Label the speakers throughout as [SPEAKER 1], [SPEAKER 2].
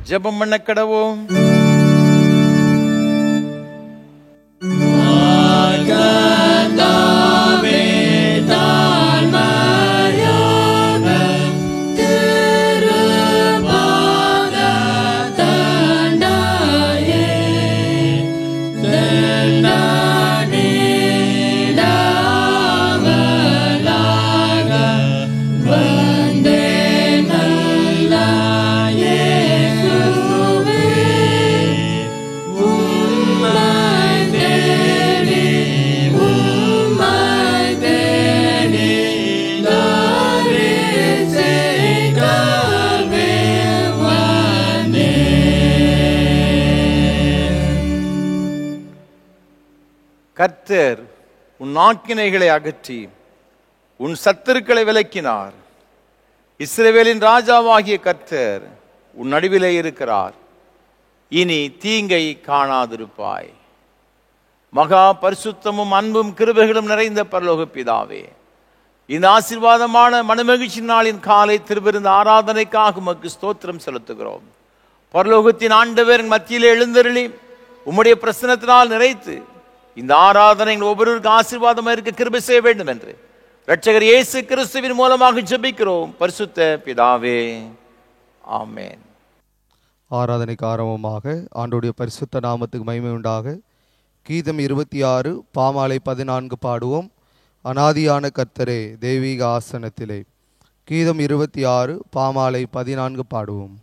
[SPEAKER 1] ஜெபம் பண்ண கடவோம். கர்த்தர் உன் ஆக்கினைகளை அகற்றி உன் சத்துருக்களை விலக்கினார். இஸ்ரவேலின் ராஜாவாகிய கர்த்தர் உன் நடுவிலே இருக்கிறார். இனி தீங்கை காணாதிருப்பாய். மகா பரிசுத்தமும் அன்பும் கிருபைகளும் நிறைந்த பரலோக பிதாவே, இந்த ஆசீர்வாதமான மனமகிழ்ச்சி நாளின் காலை திருவிருந்த ஆராதனைக்காக உமக்கு ஸ்தோத்திரம் செலுத்துகிறோம். பரலோகத்தின் ஆண்டவர் மத்தியிலே எழுந்தருளி உம்முடைய பிரசன்னத்தினால் நிறைத்து இந்த ஆராதனை ஒவ்வொருவருக்கு ஆசீர்வாதமாக இருக்க கிருபை செய்ய வேண்டும் என்று இரட்சகர் இயேசு கிறிஸ்துவின் மூலமாக ஜெபிக்கிறோம் பரிசுத்த பிதாவே, ஆமென்.
[SPEAKER 2] ஆராதனைக்கு ஆரம்பமாக ஆண்டவருடைய பரிசுத்த நாமத்துக்கு மகிமை உண்டாக கீதம் 26 பாமாலை 14 பாடுவோம். அநாதியான கர்த்தரே தெய்வீக ஆசனத்திலே. கீதம் 26 பாமாலை 14 பாடுவோம்.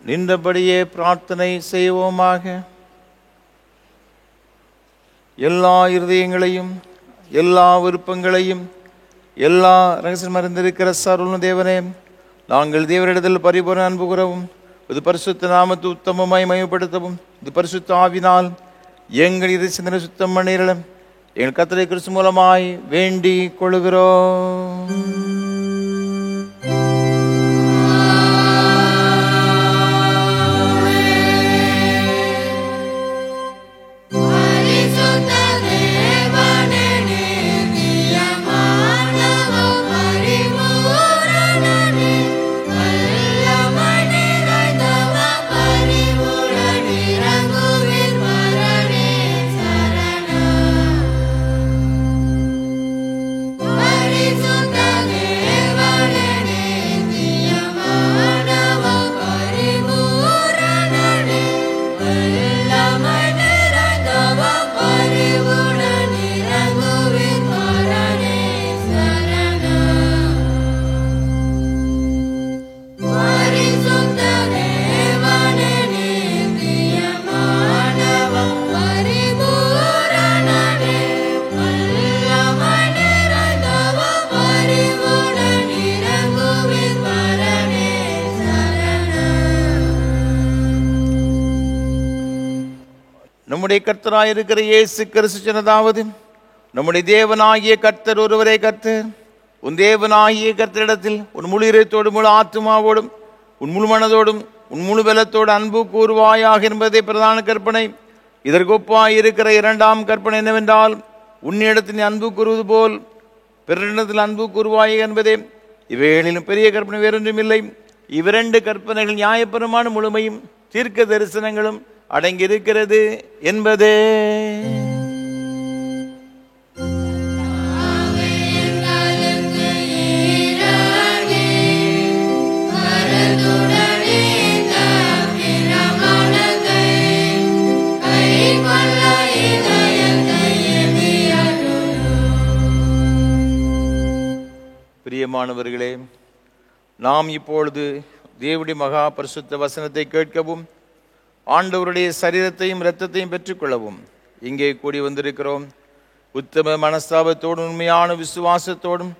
[SPEAKER 2] நின்றபடியே பிரார்த்தனை செய்வோமாக. எல்லா இருதயங்களையும் எல்லா விருப்பங்களையும் எல்லா ரகசியம் அறிந்திருக்கிற சர்வ தேவனே, நாங்கள் தேவரிடத்தில் பரிபூரண அன்பு கூறவும் இது பரிசுத்த நாமத்தை உத்தமமாய் மயப்படுத்தவும் இது பரிசுத்த ஆவினால் எங்கள் இதை சிந்தனை சுத்தம் பண்ணிரலும் எங்கள் கர்த்தரை கிறிஸ்து மூலமாய் வேண்டிக் கொள்கிறோம்.
[SPEAKER 3] Parisu
[SPEAKER 1] நம்முடைய கர்த்தராயிருக்கிற இயேசு கிறிஸ்து சொன்னதாவது, நம்முடைய தேவனாகிய கர்த்தர் ஒருவரே கர்த்தர். உன் தேவனாகிய கர்த்தரிடத்தில் உன் முழு இதயத்தோடும் முழு ஆத்துமாவோடும் உன் முழு மனதோடும் உன் முழு பலத்தோடு அன்பு கூறுவாயாக என்பதே பிரதான கற்பனை. இதற்கு ஒப்பாயிருக்கிற இரண்டாம் கற்பனை என்னவென்றால், உன்னிடத்தில் அன்பு கூறுவது போல் பிறரிடத்தில் அன்பு கூறுவாய் என்பதே. இவைகளிலும் பெரிய கற்பனை வேறொன்றும் இல்லை. இவ்விரண்டு கற்பனைகள் நியாயபரமான முழுமையும் தீர்க்க தரிசனங்களும் அடங்கியிருக்கிறது என்பதே. பிரியமானவர்களே, நாம் இப்பொழுது தேவனுடைய மகா பரிசுத்த வசனத்தை கேட்கவும் ஆண்டவருடைய சரீரத்தையும் இரத்தத்தையும் பெற்றுக்கொள்ளவும் இங்கே கூடி வந்திருக்கிறோம். உத்தம மனஸ்தாபத்தோடும் உண்மையான விசுவாசத்தோடும்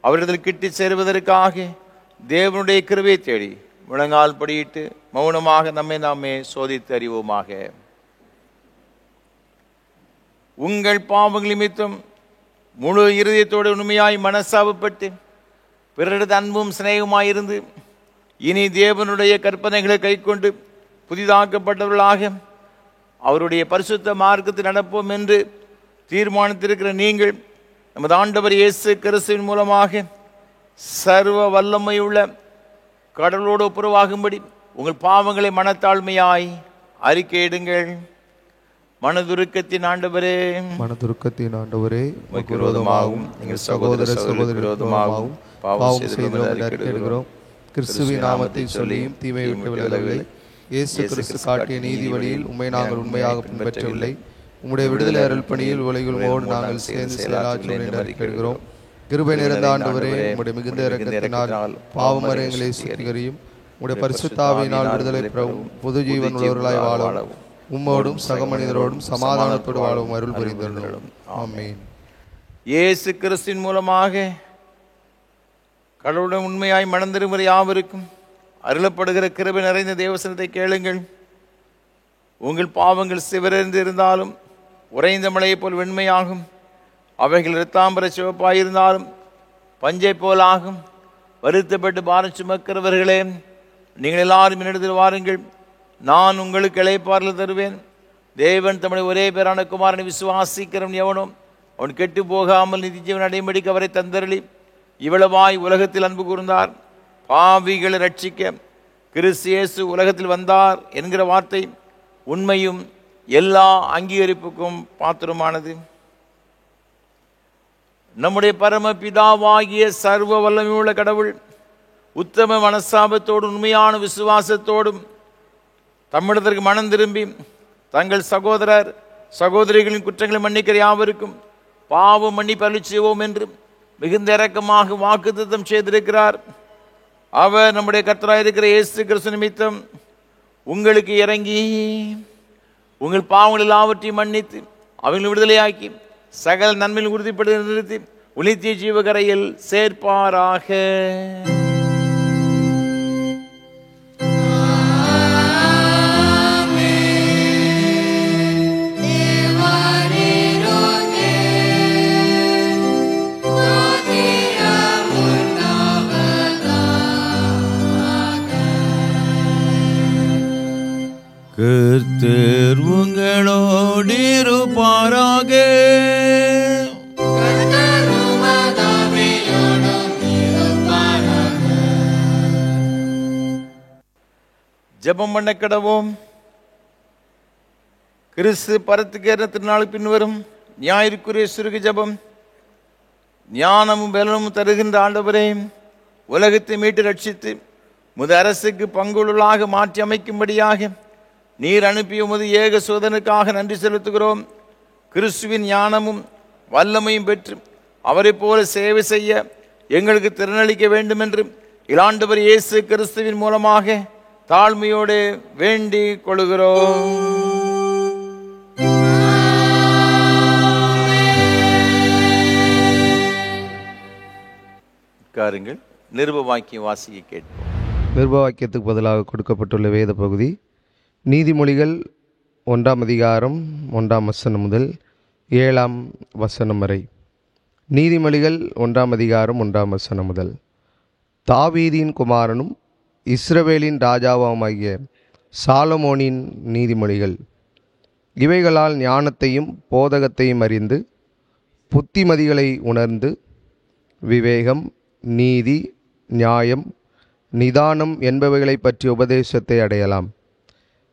[SPEAKER 1] அவரிடத்தில் கிட்டி சேருவதற்காக தேவனுடைய கிருபையை தேடி முழங்கால் படியிட்டு மௌனமாக நம்மை நாமே சோதித்து அறிவோமாக. உங்கள் பாவங்கள் நிமித்தம் முழு இருதயத்தோடு உண்மையாய் மனஸ்தாபப்பட்டு பிறரது அன்பும் சிநேகமாயிருந்து இனி தேவனுடைய கற்பனைகளை கைக்கொண்டு புதிதாக்கப்பட்டவர்களாக அவருடைய பரிசுத்த மார்க்கத்தில் நடப்போம் என்று தீர்மானித்திருக்கிற நீங்கள் நமது ஆண்டவர் இயேசு கிறிஸ்துவின் மூலமாக சர்வ வல்லமையுள்ள கடவுளோடு ஒப்புரவாகும்படி உங்கள் பாவங்களை மனத்தாழ்மையாய் அறிக்கையிடுங்கள். மனதுருக்கத்தின் ஆண்டவரே,
[SPEAKER 3] மனதுருக்கத்தின் ஆண்டவரே,
[SPEAKER 1] விரோதமாகவும் எங்கள் சகோதர சகோதரி விரோதமாகவும் பாவம் செய்கிறோம்.
[SPEAKER 3] கிறிஸ்துவின் நாமத்தை சொல்லியும் தீமை விட்டு விலகவில்லை. இயேசு கிறிஸ்து காட்டிய நீதி வழியில் உண்மை நாங்கள் உண்மையாக பின்பற்றவில்லை. உம்முடைய விடுதலை அருள் பணியில் உலகிலோடு நாங்கள் சேர்ந்து செயலாற்றுவோம் அறிக்கையிடுகிறோம். கிருபை நிறைந்த ஆண்டவரே, உம்முடைய மிகுந்த இரக்கத்தினால் பாவமரங்களை சுத்திகரியும். உம்முடைய பரிசுத்த ஆவியினால் விடுதலை பெறவும் பொது ஜீவன் உள்ளவர்களாய் வாழவும் உம்மோடும் சக மனிதரோடும் சமாதானத்தோடு வாழவும் அருள் புரிந்துள்ளோம். ஆமென்.
[SPEAKER 1] இயேசு கிறிஸ்துவின் மூலமாக கடவுளுடன் உண்மையாய் மனந்திருமுறை யாவருக்கும் அருளப்படுகிற கிருபை நிறைந்த தேவசனத்தை கேளுங்கள். உங்கள் பாவங்கள் சிவரந்து இருந்தாலும் உறைந்த மலையை போல் வெண்மையாகும். அவைகள் இரத்தாம்பர சிவப்பாயிருந்தாலும் பஞ்சை போலாகும். வருத்தப்பட்டு பாரம் சுமக்கிறவர்களே, நீங்கள் எல்லாரும் என்னிடத்தில் வாருங்கள், நான் உங்களுக்கு இளைப்பாறுதல் தருவேன். தேவன் தம்முடைய ஒரே பேரான குமாரனை விசுவாசிக்கிறவன் எவனோ அவன் கெட்டு போகாமல் நிதி ஜீவன் அடையும்படிக்கு அவரை தந்தருளி இவ்வளவாய் உலகத்தில் அன்பு கூர்ந்தார். பாவிகளை ரட்சிக்க கிறிஸ்து இயேசு உலகத்தில் வந்தார் என்கிற வார்த்தை உண்மையும் எல்லா அங்கீகரிப்புக்கும் பாத்திரமானது. நம்முடைய பரம பிதாவாகிய சர்வ வல்லமையுள்ள கடவுள் உத்தம மனஸ்தாபத்தோடும் உண்மையான விசுவாசத்தோடும் தம்மிடத்திற்கு மனம் திரும்பி தங்கள் சகோதரர் சகோதரிகளின் குற்றங்களை மன்னிக்கிற யாவருக்கும் பாவம் மன்னிப்பு அருளி செய்வோம் என்று மிகுந்த இரக்கமாக வாக்குத்தத்தம் செய்திருக்கிறார். அவர் நம்முடைய கர்த்தராயிருக்கிற இயேசு கிறிஸ்து நிமித்தம் உங்களுக்கு இறங்கி உங்கள் பாவங்கள் எல்லாவற்றையும் மன்னித்து அவங்களை விடுதலையாக்கி சகல நன்மையில் உறுதிப்படுத்தி நிறுத்தி உலித்திய ஜீவகரையில் சேர்ப்பாராக.
[SPEAKER 2] கர்த்தர் உங்களோடு இருப்பாராக.
[SPEAKER 1] ஜெபம் பண்ண கடவோம். கிறிஸ்து பரத்துக்கேற திருநாளுக்கு பின்வரும் ஞாயிற்குரிய சுருக ஜெபம். ஞானமும் பலனும் தருகின்ற ஆண்டவரே, உலகத்தை மீட்டு ரட்சித்து முத அரசுக்கு பங்குள்ளாக மாற்றி அமைக்கும்படியாக நீர் அனுப்பிய உமது ஏக சோதனுக்காக நன்றி செலுத்துகிறோம். கிறிஸ்துவின் ஞானமும் வல்லமையும் பெற்று அவரை போல சேவை செய்ய எங்களுக்கு திறனளிக்க வேண்டும் என்று இலாண்டவர் இயேசு கிறிஸ்துவின் மூலமாக தாழ்மையோடு வேண்டிக் கொள்கிறோம். காருங்கள். நிருப வாக்கியம் வாசிக்க கேட்போம்.
[SPEAKER 3] நிருப வாக்கியத்துக்கு பதிலாக கொடுக்கப்பட்டுள்ள வேத பகுதி நீதிமொழிகள் 1ஆம் அதிகாரம் 1ஆம் வசனம் முதல் 7ஆம் வசனம் வரை. நீதிமொழிகள் 1ஆம் அதிகாரம் 1ஆம் வசனம் முதல். தாவீதின் குமாரனும் இஸ்ரவேலின் ராஜாவுமாகிய சாலமோனின் நீதிமொழிகள். இவைகளால் ஞானத்தையும் போதகத்தையும் அறிந்து புத்திமதிகளை உணர்ந்து விவேகம், நீதி, நியாயம், நிதானம் என்பவைகளை பற்றிய உபதேசத்தை அடையலாம்.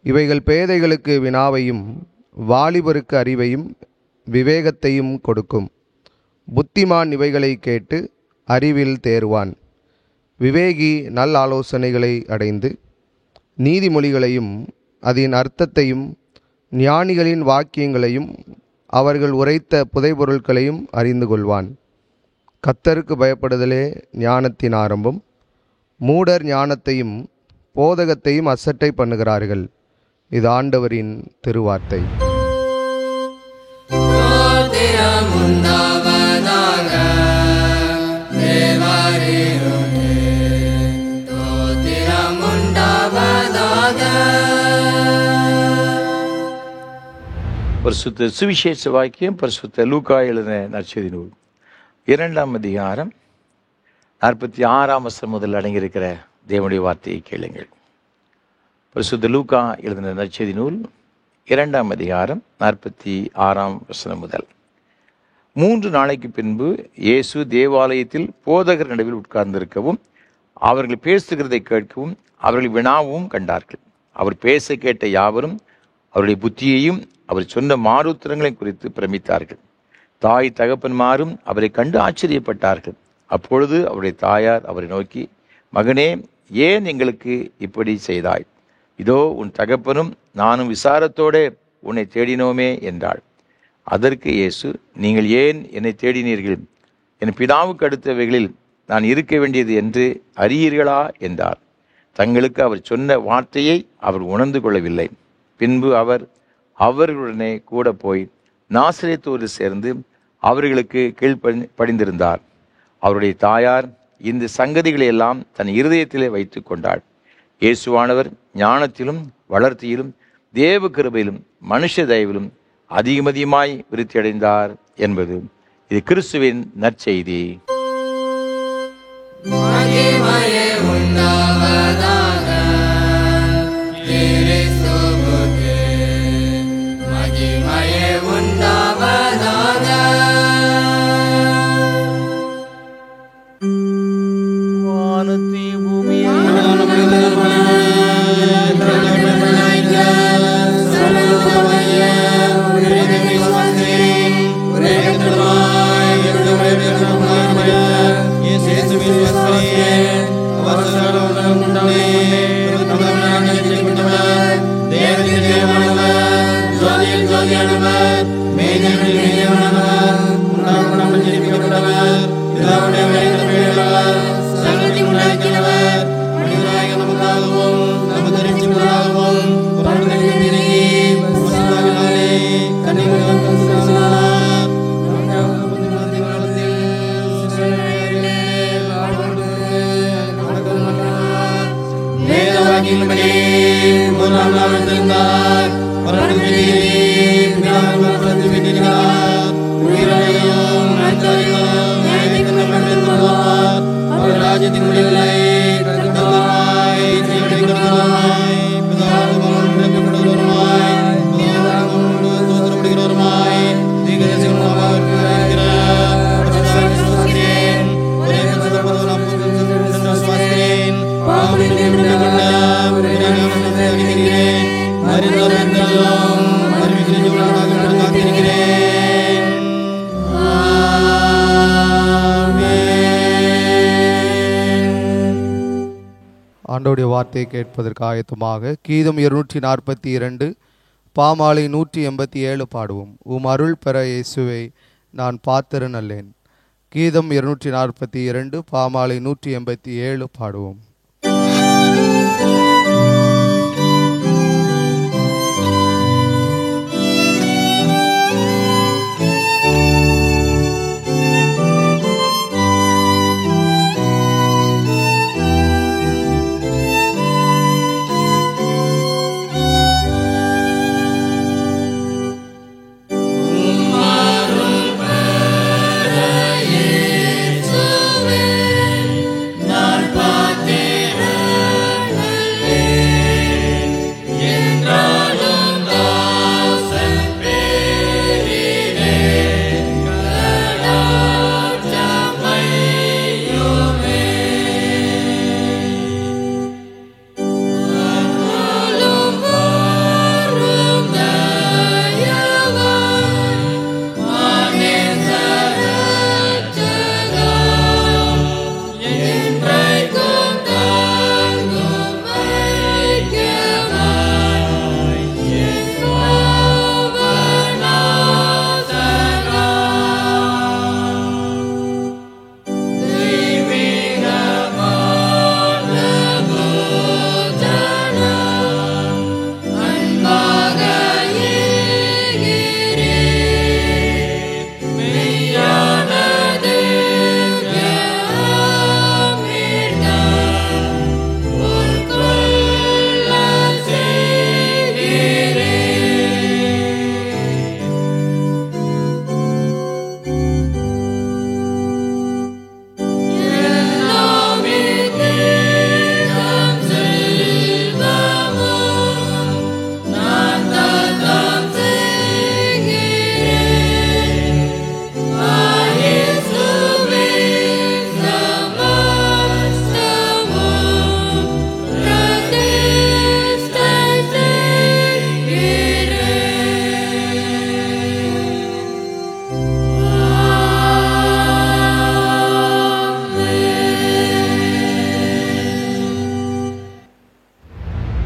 [SPEAKER 3] இவைகள் பேதைகளுக்கு வினாவையும் வாலிபருக்கு அறிவையும் விவேகத்தையும் கொடுக்கும். புத்திமான் இவைகளை கேட்டு அறிவில் தேறுவான். விவேகி நல் ஆலோசனைகளை அடைந்து நீதிமொழிகளையும் அதன் அர்த்தத்தையும் ஞானிகளின் வாக்கியங்களையும் அவர்கள் உரைத்த புதைபொருட்களையும் அறிந்து கொள்வான். கர்த்தருக்கு பயப்படுதலே ஞானத்தின் ஆரம்பம். மூடர் ஞானத்தையும் போதகத்தையும் அசட்டை பண்ணுகிறார்கள். இது ஆண்டவரின் திருவார்த்தை.
[SPEAKER 1] பரிசுத்த சுவிசேஷ வாக்கியம் பரிசுத்த லூக்கா எழுதின நற்செய்தி நூல் 2ஆம் அதிகாரம் 46ஆம் வசனம் முதல் அடங்கியிருக்கிற தேவனுடைய வார்த்தையை கேளுங்கள். பரிசுத்த லூக்கா எழுதின நற்செய்தி நூல் 2ஆம் அதிகாரம் 46ஆம் வசனம் முதல். 3 நாளைக்கு பின்பு இயேசு தேவாலயத்தில் போதகர் நடுவில் உட்கார்ந்திருக்கவும் அவர்கள் பேசுகிறதை கேட்கவும் அவர்கள் வினாவும் கண்டார்கள். அவர் பேச கேட்ட யாவரும் அவருடைய புத்தியையும் அவர் சொன்ன மாறுத்திரங்களையும் குறித்து பிரமித்தார்கள். தாய் தகப்பன்மாரும் அவரை கண்டு ஆச்சரியப்பட்டார்கள். அப்பொழுது அவருடைய தாயார் அவரை நோக்கி, மகனே, ஏன் எங்களுக்கு இப்படி செய்தாய்? இதோ உன் தகப்பனும் நானும் விசாரத்தோட உன்னை தேடினோமே என்றாள். அதற்கு இயேசு, நீங்கள் ஏன் என்னை தேடினீர்கள்? என் பிதாவுக்கு அடுத்தவைகளில் நான் இருக்க வேண்டியது என்று அறியீர்களா என்றார். தங்களுக்கு அவர் சொன்ன வார்த்தையை அவர் உணர்ந்து கொள்ளவில்லை. பின்பு அவர் அவர்களுடனே கூட போய் நாசரேத்தூரில் சேர்ந்து அவர்களுக்கு கீழ்ப்படிந்திருந்தார். அவருடைய தாயார் இந்த சங்கதிகளை எல்லாம் தன் இருதயத்திலே வைத்து கொண்டாள். இயேசுவானவர் ஞானத்திலும் வளர்த்தியிலும் தேவ கிருபையிலும் மனுஷ தயவிலும் அதிகமதிகமாய் விருத்தியடைந்தார் என்பது இது கிறிஸ்துவின் நற்செய்தி.
[SPEAKER 3] ஆண்டவருடைய வார்த்தையை கேட்பதற்கு ஆயத்தமாக கீதம் 242 பாமாலை 187 பாடுவோம். உம் அருள் பெற இயேசுவை நான் பாத்திரன் அல்லேன். கீதம் 242 பாமாலை 187 பாடுவோம்.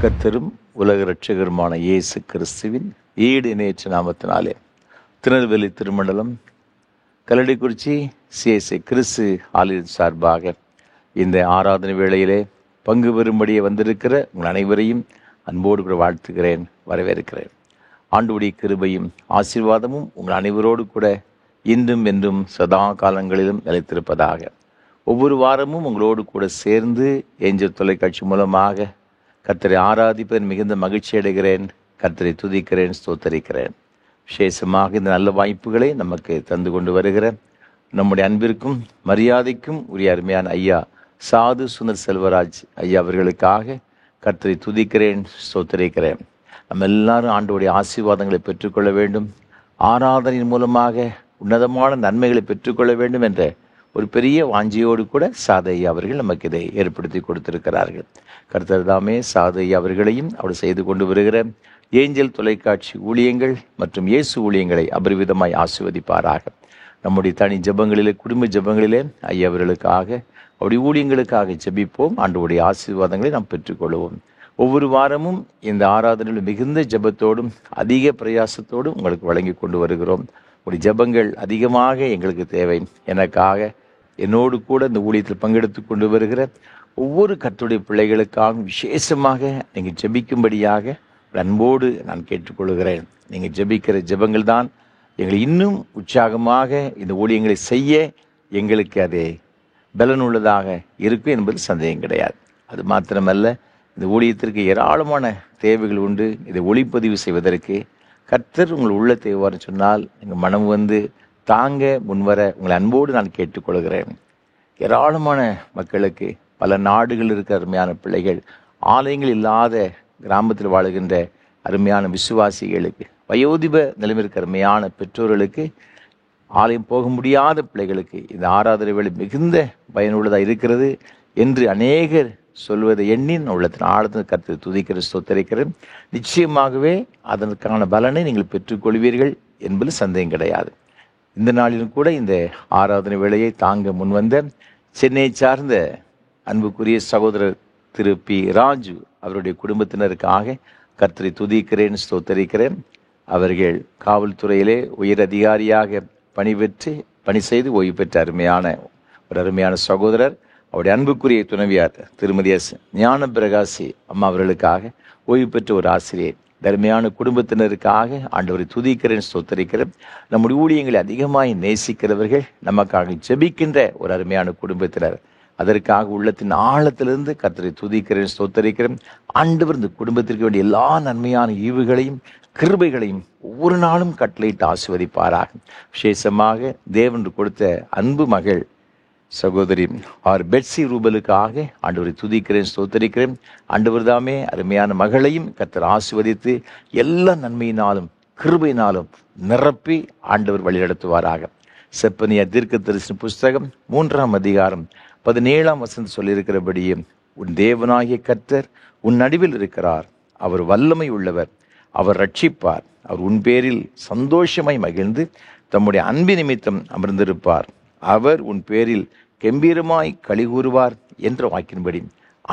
[SPEAKER 1] கர்த்தரும் உலக இரட்சகருமான இயேசு கிறிஸ்துவின் ஈடு இணையற்ற நாமத்தினாலே திருநெல்வேலி திருமண்டலம் கல்லடிக்குறிச்சி சிஎஸ்ஐ கிறிஸ்து ஆலய சார்பாக இந்த ஆராதனை வேளையிலே பங்கு பெறும்படியே வந்திருக்கிற உங்கள் அனைவரையும் அன்போடு கூட வாழ்த்துகிறேன், வரவேற்கிறேன். ஆண்டவருடைய கிருபையும் ஆசீர்வாதமும் உங்கள் அனைவரோடு கூட இன்றும் என்றும் சதா காலங்களிலும் நிலைத்திருப்பதாக. ஒவ்வொரு வாரமும் உங்களோடு கூட சேர்ந்து ஏஞ்சல் தொலைக்காட்சி மூலமாக கர்த்தரை ஆராதிப்பதில் மிகுந்த மகிழ்ச்சி அடைகிறேன். கர்த்தரை துதிக்கிறேன், ஸ்தோத்தரிக்கிறேன். விசேஷமாக இந்த நல்ல வாய்ப்புகளை நமக்கு தந்து கொண்டு வருகிற நம்முடைய அன்பிற்கும் மரியாதைக்கும் உரிய அருமையான ஐயா சாது சுந்தர் செல்வராஜ் ஐயா அவர்களுக்காக கர்த்தரை துதிக்கிறேன், ஸ்தோத்தரிக்கிறேன். நம்ம எல்லாரும் ஆண்டவருடைய ஆசீர்வாதங்களை பெற்றுக்கொள்ள வேண்டும், ஆராதனையின் மூலமாக உன்னதமான நன்மைகளை பெற்றுக்கொள்ள வேண்டும் என்ற ஒரு பெரிய வாஞ்சியோடு கூட சாதையா அவர்கள் நமக்கு இதை ஏற்படுத்தி கொடுத்திருக்கிறார்கள். கர்த்தர் தாமே சாதையா அவர்களையும் அவர் செய்து கொண்டு வருகிற ஏஞ்சல் தொலைக்காட்சி ஊழியங்கள் மற்றும் இயேசு ஊழியங்களை அபரிவிதமாய் ஆசீர்வதிப்பாராக. நம்முடைய தனி ஜெபங்களிலே, குடும்ப ஜெபங்களிலே ஐயா அவர்களுக்காக, அவருடைய ஊழியங்களுக்காக ஜெபிப்போம். ஆண்டவருடைய ஆசீர்வாதங்களை நாம் பெற்றுக்கொள்வோம். ஒவ்வொரு வாரமும் இந்த ஆராதனையில் மிகுந்த ஜெபத்தோடும் அதிக பிரயாசத்தோடும் உங்களுக்கு வழங்கி கொண்டு வருகிறோம். உடைய ஜெபங்கள் அதிகமாக எங்களுக்கு தேவை. எனக்காக, என்னோடு கூட இந்த ஊழியத்தில் பங்கெடுத்து கொண்டு வருகிற ஒவ்வொரு கர்த்தருடைய பிள்ளைகளுக்காகவும் விசேஷமாக நீங்கள் ஜெபிக்கும்படியாக அன்போடு நான் கேட்டுக்கொள்கிறேன். நீங்கள் ஜெபிக்கிற ஜெபங்கள் தான் எங்களை இன்னும் உற்சாகமாக இந்த ஊழியங்களை செய்ய எங்களுக்கு அதே பலனுள்ளதாக இருக்கும் என்பது சந்தேகம் கிடையாது. அது மாத்திரமல்ல, இந்த ஊழியத்திற்கு ஏராளமான தேவைகள் உண்டு. இதை ஒளிப்பதிவு செய்வதற்கு கர்த்தர் உங்கள் உள்ளத்தை எவ்வாறு சொன்னால் எங்கள் மனம் வந்து தாங்க முன்வர உங்களை அன்போடு நான் கேட்டுக்கொள்கிறேன். ஏராளமான மக்களுக்கு, பல நாடுகள் இருக்கிற அருமையான பிள்ளைகள், ஆலயங்கள் இல்லாத கிராமத்தில் வாழுகின்ற அருமையான விசுவாசிகளுக்கு, வயோதிப நிலைமைக்கு அருமையான பெற்றோர்களுக்கு, ஆலயம் போக முடியாத பிள்ளைகளுக்கு இந்த ஆராதனை வேலை மிகுந்த பயனுள்ளதாக இருக்கிறது என்று அநேகர் சொல்வதை எண்ணி உள்ளத்தின் ஆழத்தின் கருத்து துதிக்கிற ஸ்தோத்தரிக்கிறேன். நிச்சயமாகவே அதற்கான பலனை நீங்கள் பெற்றுக்கொள்வீர்கள் என்பது சந்தேகம் கிடையாது. இந்த நாளிலும் கூட இந்த ஆராதனை வேளையை தாங்க முன்வந்த சென்னையை சார்ந்த அன்புக்குரிய சகோதரர் திரு பி ராஜு அவருடைய குடும்பத்தினருக்காக கர்த்தரை துதிக்கிறேன், ஸ்தோத்தரிக்கிறேன். அவர்கள் காவல்துறையிலே உயர் அதிகாரியாக பணி செய்து ஓய்வு பெற்ற அருமையான சகோதரர். அவருடைய அன்புக்குரிய துணைவியார் திருமதி எஸ் ஞான பிரகாசி அம்மா அவர்களுக்காக ஓய்வு பெற்ற ஒரு ஆசிரியர். தர்மையான குடும்பத்தினருக்காக ஆண்டவரை துதிக்கிறேன், ஸ்தோத்தரிக்கிறேன். நம்முடைய ஊழியங்களை அதிகமாய் நேசிக்கிறவர்கள், நமக்காக ஜெபிக்கின்ற ஒரு அருமையான குடும்பத்தினர், அதற்காக உள்ளத்தின் ஆழத்திலிருந்து கர்த்தரை துதிக்கிறேன், ஸ்தோத்தரிக்கிறேன். ஆண்டவர் இந்த குடும்பத்திற்கு வேண்டிய எல்லா நன்மையான ஈவுகளையும் கிருபைகளையும் ஒவ்வொரு நாளும் கட்டளையிட்டு ஆசீர்வதிப்பாராக. விசேஷமாக தேவன் கொடுத்த அன்பு மகள் சகோதரி ஆர் பெட்சி ரூபலுக்காக ஆண்டவரை துதிக்கிறேன், ஸ்தோத்தரிக்கிறேன். ஆண்டவர் தாமே அருமையான மகளையும் கர்த்தர் ஆசீர்வதித்து எல்லா நன்மையினாலும் கிருபையினாலும் நிரப்பி ஆண்டவர் வழிநடத்துவாராக. செப்பனியா தீர்க்கதரிசன புஸ்தகம் 3ஆம் அதிகாரம் 17ஆம் வசனம் சொல்லியிருக்கிறபடியே, உன் தேவனாகிய கர்த்தர் உன் நடுவில் இருக்கிறார், அவர் வல்லமை உள்ளவர், அவர் ரட்சிப்பார், அவர் உன் பேரில் சந்தோஷமாய் மகிழ்ந்து தம்முடைய அன்பு நிமித்தம் அமர்ந்திருப்பார், அவர் உன் பேரில் கம்பீரமாய் களி கூறுவார் என்ற வாக்கின்படி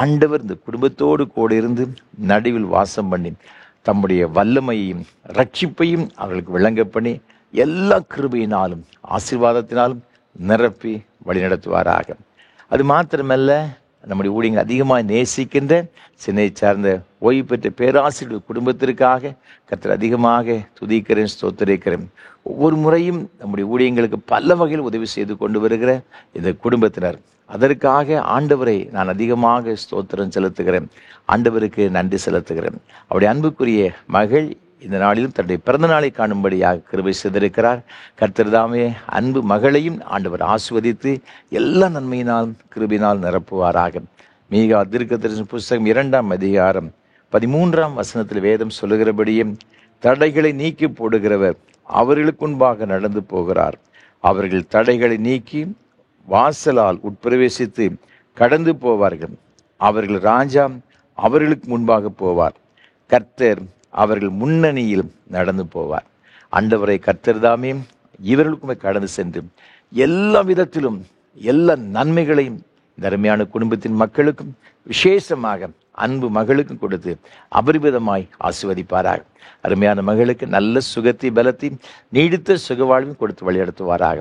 [SPEAKER 1] ஆண்டவர் இந்த குடும்பத்தோடு கூட இருந்து நடுவில் வாசம் பண்ணி தம்முடைய வல்லமையையும் ரட்சிப்பையும் அவர்களுக்கு விளங்க பண்ணி எல்லா கிருபையினாலும் ஆசீர்வாதத்தினாலும் நிரப்பி வழிநடத்துவாராக. அது மாத்திரமல்ல, நம்முடைய ஊழியங்கள் அதிகமாக நேசிக்கின்ற சென்னை சார்ந்த ஓய்வு பெற்ற பேராசிரியர் குடும்பத்திற்காக கர்த்தர் அதிகமாக துதிக்கிறேன், ஸ்தோத்தரிக்கிறேன். ஒவ்வொரு முறையும் நம்முடைய ஊழியங்களுக்கு பல வகையில் உதவி செய்து கொண்டு வருகிற இந்த குடும்பத்தினர், அதற்காக ஆண்டவரை நான் அதிகமாக ஸ்தோத்திரம் செலுத்துகிறேன், ஆண்டவருக்கு நன்றி செலுத்துகிறேன். அவருடைய அன்புக்குரிய மகள் இந்த நாளிலும் தன்னுடைய பிறந்த நாளை காணும்படியாக கிருபை செய்திருக்கிறார். கர்த்தர் தாமே அன்பு மகளையும் ஆண்டவர் ஆசீர்வதித்து எல்லா நன்மையினாலும் கிருபையினால் நிரப்புவாராக. மீகா தீர்க்கதரிசன புஸ்தகம் 2ஆம் அதிகாரம் 13ஆம் வசனத்தில் வேதம் சொல்லுகிறபடியே, தடைகளை நீக்கி போடுகிறவர் அவர்களுக்கு முன்பாக நடந்து போகிறார், அவர்கள் தடைகளை நீக்கி வாசலால் உட்பிரவேசித்து கடந்து போவார்கள், அவர்கள் ராஜா அவர்களுக்கு முன்பாக போவார், கர்த்தர் அவர்கள் முன்னணியில் நடந்து போவார். ஆண்டவரை கர்த்தர் தாமே இவர்களுக்குமே கடந்து சென்று எல்லா விதத்திலும் எல்லா நன்மைகளையும் இந்த அருமையான குடும்பத்தின் மக்களுக்கும் விசேஷமாக அன்பு மகளுக்கும் கொடுத்து அபரிமிதமாய் ஆசீர்வதிப்பாராக. அருமையான மகளுக்கு நல்ல சுகத்தை பலத்தை நீடித்த சுகவாழ்வும் கொடுத்து வழிநடத்துவாராக.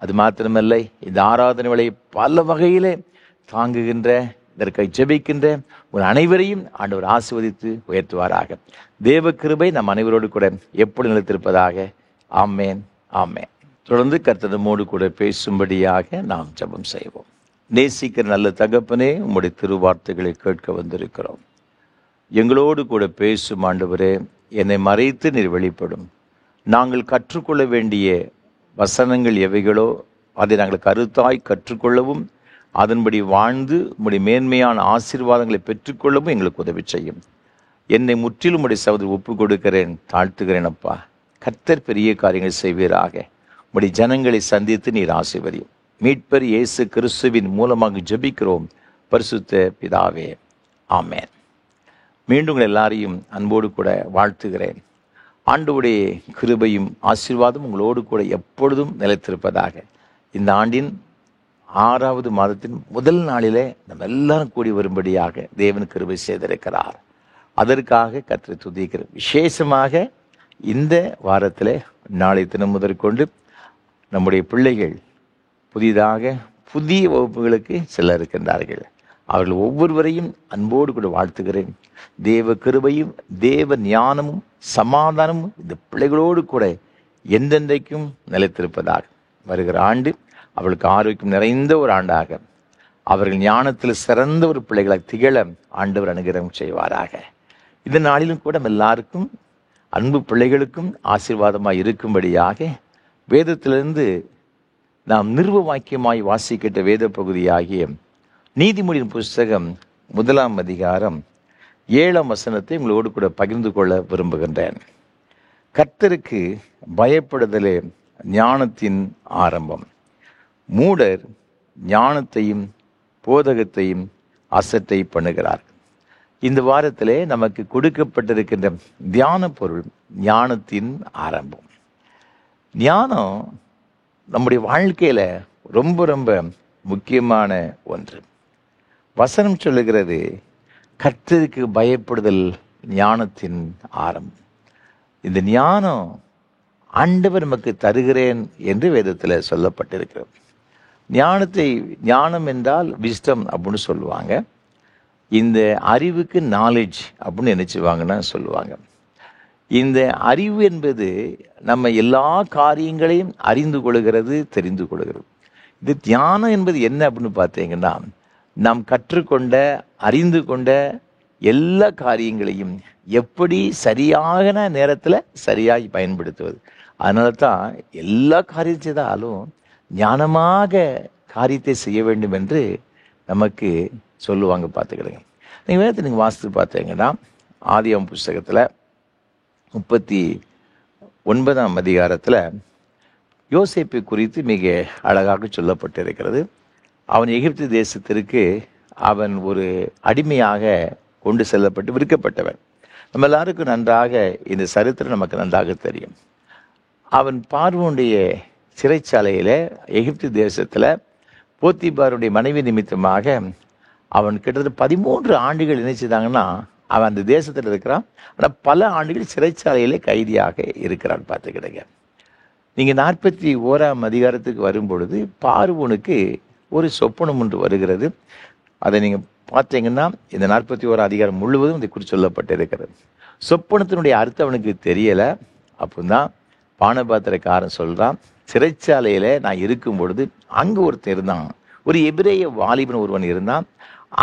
[SPEAKER 1] அது மாத்திரமல்ல, இந்த ஆராதனை வேளையை பல வகையிலே தாங்குகின்ற, இதற்காக ஜெபிக்கின்ற ஒரு அனைவரையும் ஆண்டவர் ஆசீர்வதித்து உயர்த்துவாராக. தேவ கிருபை நம் அனைவரோடு கூட எப்படி நிலைத்திருப்பதாக. ஆமேன், ஆமேன். தொடர்ந்து கர்த்தர் நம்மோடு கூட பேசும்படியாக நாம் ஜெபம் செய்வோம். நேசிக்கிற நல்ல தகப்பனே, உம்முடைய திருவார்த்தைகளை கேட்க வந்திருக்கிறோம். எங்களோடு கூட பேசும் ஆண்டவரே, என்னை மறைத்து நீர் வெளிப்படும். நாங்கள் கற்றுக்கொள்ள வேண்டிய வசனங்கள் எவைகளோ அதை நாங்கள் கருத்தாய் கற்றுக்கொள்ளவும், அதன்படி வாழ்ந்து உம்முடைய மேன்மையான ஆசீர்வாதங்களை பெற்றுக்கொள்ளவும் எங்களுக்கு உதவி செய்யும். என்னை முற்றிலும் உம்முடைய சகோதரர் ஒப்புக் கொடுக்கிறேன், தாழ்த்துகிறேன். அப்பா, கர்த்தர் பெரிய காரியங்கள் செய்வீராக. உம்முடைய ஜனங்களை சந்தித்து நீர் ஆசீர்வதியும். மீட்பர் இயேசு கிறிஸ்துவின் மூலமாக ஜெபிக்கிறோம் பரிசுத்த பிதாவே, ஆமென். மீண்டும் உங்கள் எல்லாரையும் அன்போடு கூட வாழ்த்துகிறேன். ஆண்டவருடைய கிருபையும் ஆசீர்வாதம் உங்களோடு கூட எப்பொழுதும் நிலைத்திருப்பதாக. இந்த ஆண்டின் 6வது மாதத்தின் முதல் நாளிலே நம்ம எல்லாரும் கூடி வரும்படியாக தேவன் கிருபை செய்திருக்கிறார். அதற்காக கர்த்தரை துதிக்கிறேன். விசேஷமாக இந்த வாரத்தில் நாளை தினம் முதற்கொண்டு நம்முடைய பிள்ளைகள் புதிய வகுப்புகளுக்கு செல்ல இருக்கின்றார்கள். அவர்கள் ஒவ்வொருவரையும் அன்போடு கூட வாழ்த்துகிறேன். தேவ கிருபையும் தேவ ஞானமும் சமாதானமும் இந்த பிள்ளைகளோடு கூட எந்தெந்தைக்கும் நிலைத்திருப்பதாக. வருகிற ஆண்டு அவளுக்கு ஆரோக்கியம் நிறைந்த ஒரு ஆண்டாக, அவர்கள் ஞானத்தில் சிறந்த ஒரு பிள்ளைகளாக திகழ ஆண்டவர் அனுகிரகம் செய்வாராக. இந்த நாளிலும் கூட எல்லாருக்கும், அன்பு பிள்ளைகளுக்கும் ஆசீர்வாதமாய் இருக்கும்படியாக வேதத்திலிருந்து நாம் நிர்வ வாக்கியமாய் வாசிக்கிட்ட வேத பகுதியாகிய நீதிமொழியின் புஸ்தகம் 1ஆம் அதிகாரம் 7ஆம் வசனத்தை உங்களோடு கூட பகிர்ந்து கொள்ள விரும்புகின்றேன். கர்த்தருக்கு பயப்படுதலே ஞானத்தின் ஆரம்பம். மூடர் ஞானத்தையும் போதகத்தையும் அசட்டை பண்ணுகிறார். இந்த வாரத்திலே நமக்கு கொடுக்கப்பட்டிருக்கின்ற தியான பொருள் ஞானத்தின் ஆரம்பம். ஞானம் நம்முடைய வாழ்க்கையில ரொம்ப ரொம்ப முக்கியமான ஒன்று. வசனம் சொல்லுகிறது, கர்த்தருக்கு பயப்படுதல் ஞானத்தின் ஆரம்பம். இந்த ஞானம் ஆண்டவர் நமக்கு தருகிறேன் என்று வேதத்தில் சொல்லப்பட்டிருக்கிறது. ஞானம் என்றால் விஸ்டம் அப்படின்னு சொல்லுவாங்க. இந்த அறிவுக்கு நாலேஜ் அப்படின்னு நினைச்சுவாங்கன்னா சொல்லுவாங்க. இந்த அறிவு என்பது நம்ம எல்லா காரியங்களையும் அறிந்து கொள்கிறது, தெரிந்து கொள்கிறது. இது தியானம் என்பது என்ன அப்படின்னு பார்த்தீங்கன்னா, நாம் கற்றுக்கொண்ட அறிந்து கொண்ட எல்லா காரியங்களையும் எப்படி சரியான நேரத்தில் சரியாய் பயன்படுத்துவது. அதனால தான் எல்லா காரியம் செய்தாலும் ஞானமாக காரியத்தை செய்ய வேண்டும் என்று நமக்கு சொல்லுவாங்க. பார்த்துக்கிடுங்க. நீங்கள் வேதத்தை நீங்கள் வாசித்து பார்த்தீங்கன்னா, ஆதியாகமம் புஸ்தகத்தில் 39ஆம் அதிகாரத்தில் யோசேப்பை குறித்து மிக அழகாக சொல்லப்பட்டிருக்கிறது. அவன் எகிப்து தேசத்திற்கு அவன் ஒரு அடிமையாக கொண்டு செல்லப்பட்டு விற்கப்பட்டவன். நம்ம எல்லாருக்கும் நன்றாக இந்த சரித்திரம் நமக்கு நன்றாக தெரியும். அவன் பார்வோனுடைய சிறைச்சாலையில் எகிப்து தேசத்தில் போத்திபாருடைய மனைவி நிமித்தமாக அவன் கிட்டத்தட்ட 13 ஆண்டுகள் நினைச்சுதாங்கன்னா அவன் அந்த தேசத்தில் இருக்கிறான். ஆனால் பல ஆண்டுகள் சிறைச்சாலையிலே கைதியாக இருக்கிறான். பார்த்துக்கிடுங்க. நீங்கள் 41ஆம் அதிகாரத்துக்கு வரும்பொழுது பார்வோனுக்கு ஒரு சொப்பனம் ஒன்று வருகிறது. அதை நீங்கள் பார்த்தீங்கன்னா இந்த 41ஆம் அதிகாரம் முழுவதும் இதை குறித்து சொல்லப்பட்டிருக்கிறது. சொப்பனத்தினுடைய அர்த்தம் அவனுக்கு தெரியலை. அப்போதான் பானபாத்திரக்காரன் சொல்கிறான், சிறைச்சாலையில் நான் இருக்கும் பொழுது அங்கே ஒருத்தன் இருந்தான், ஒரு எபிரேய வாலிபன் ஒருவன் இருந்தான்.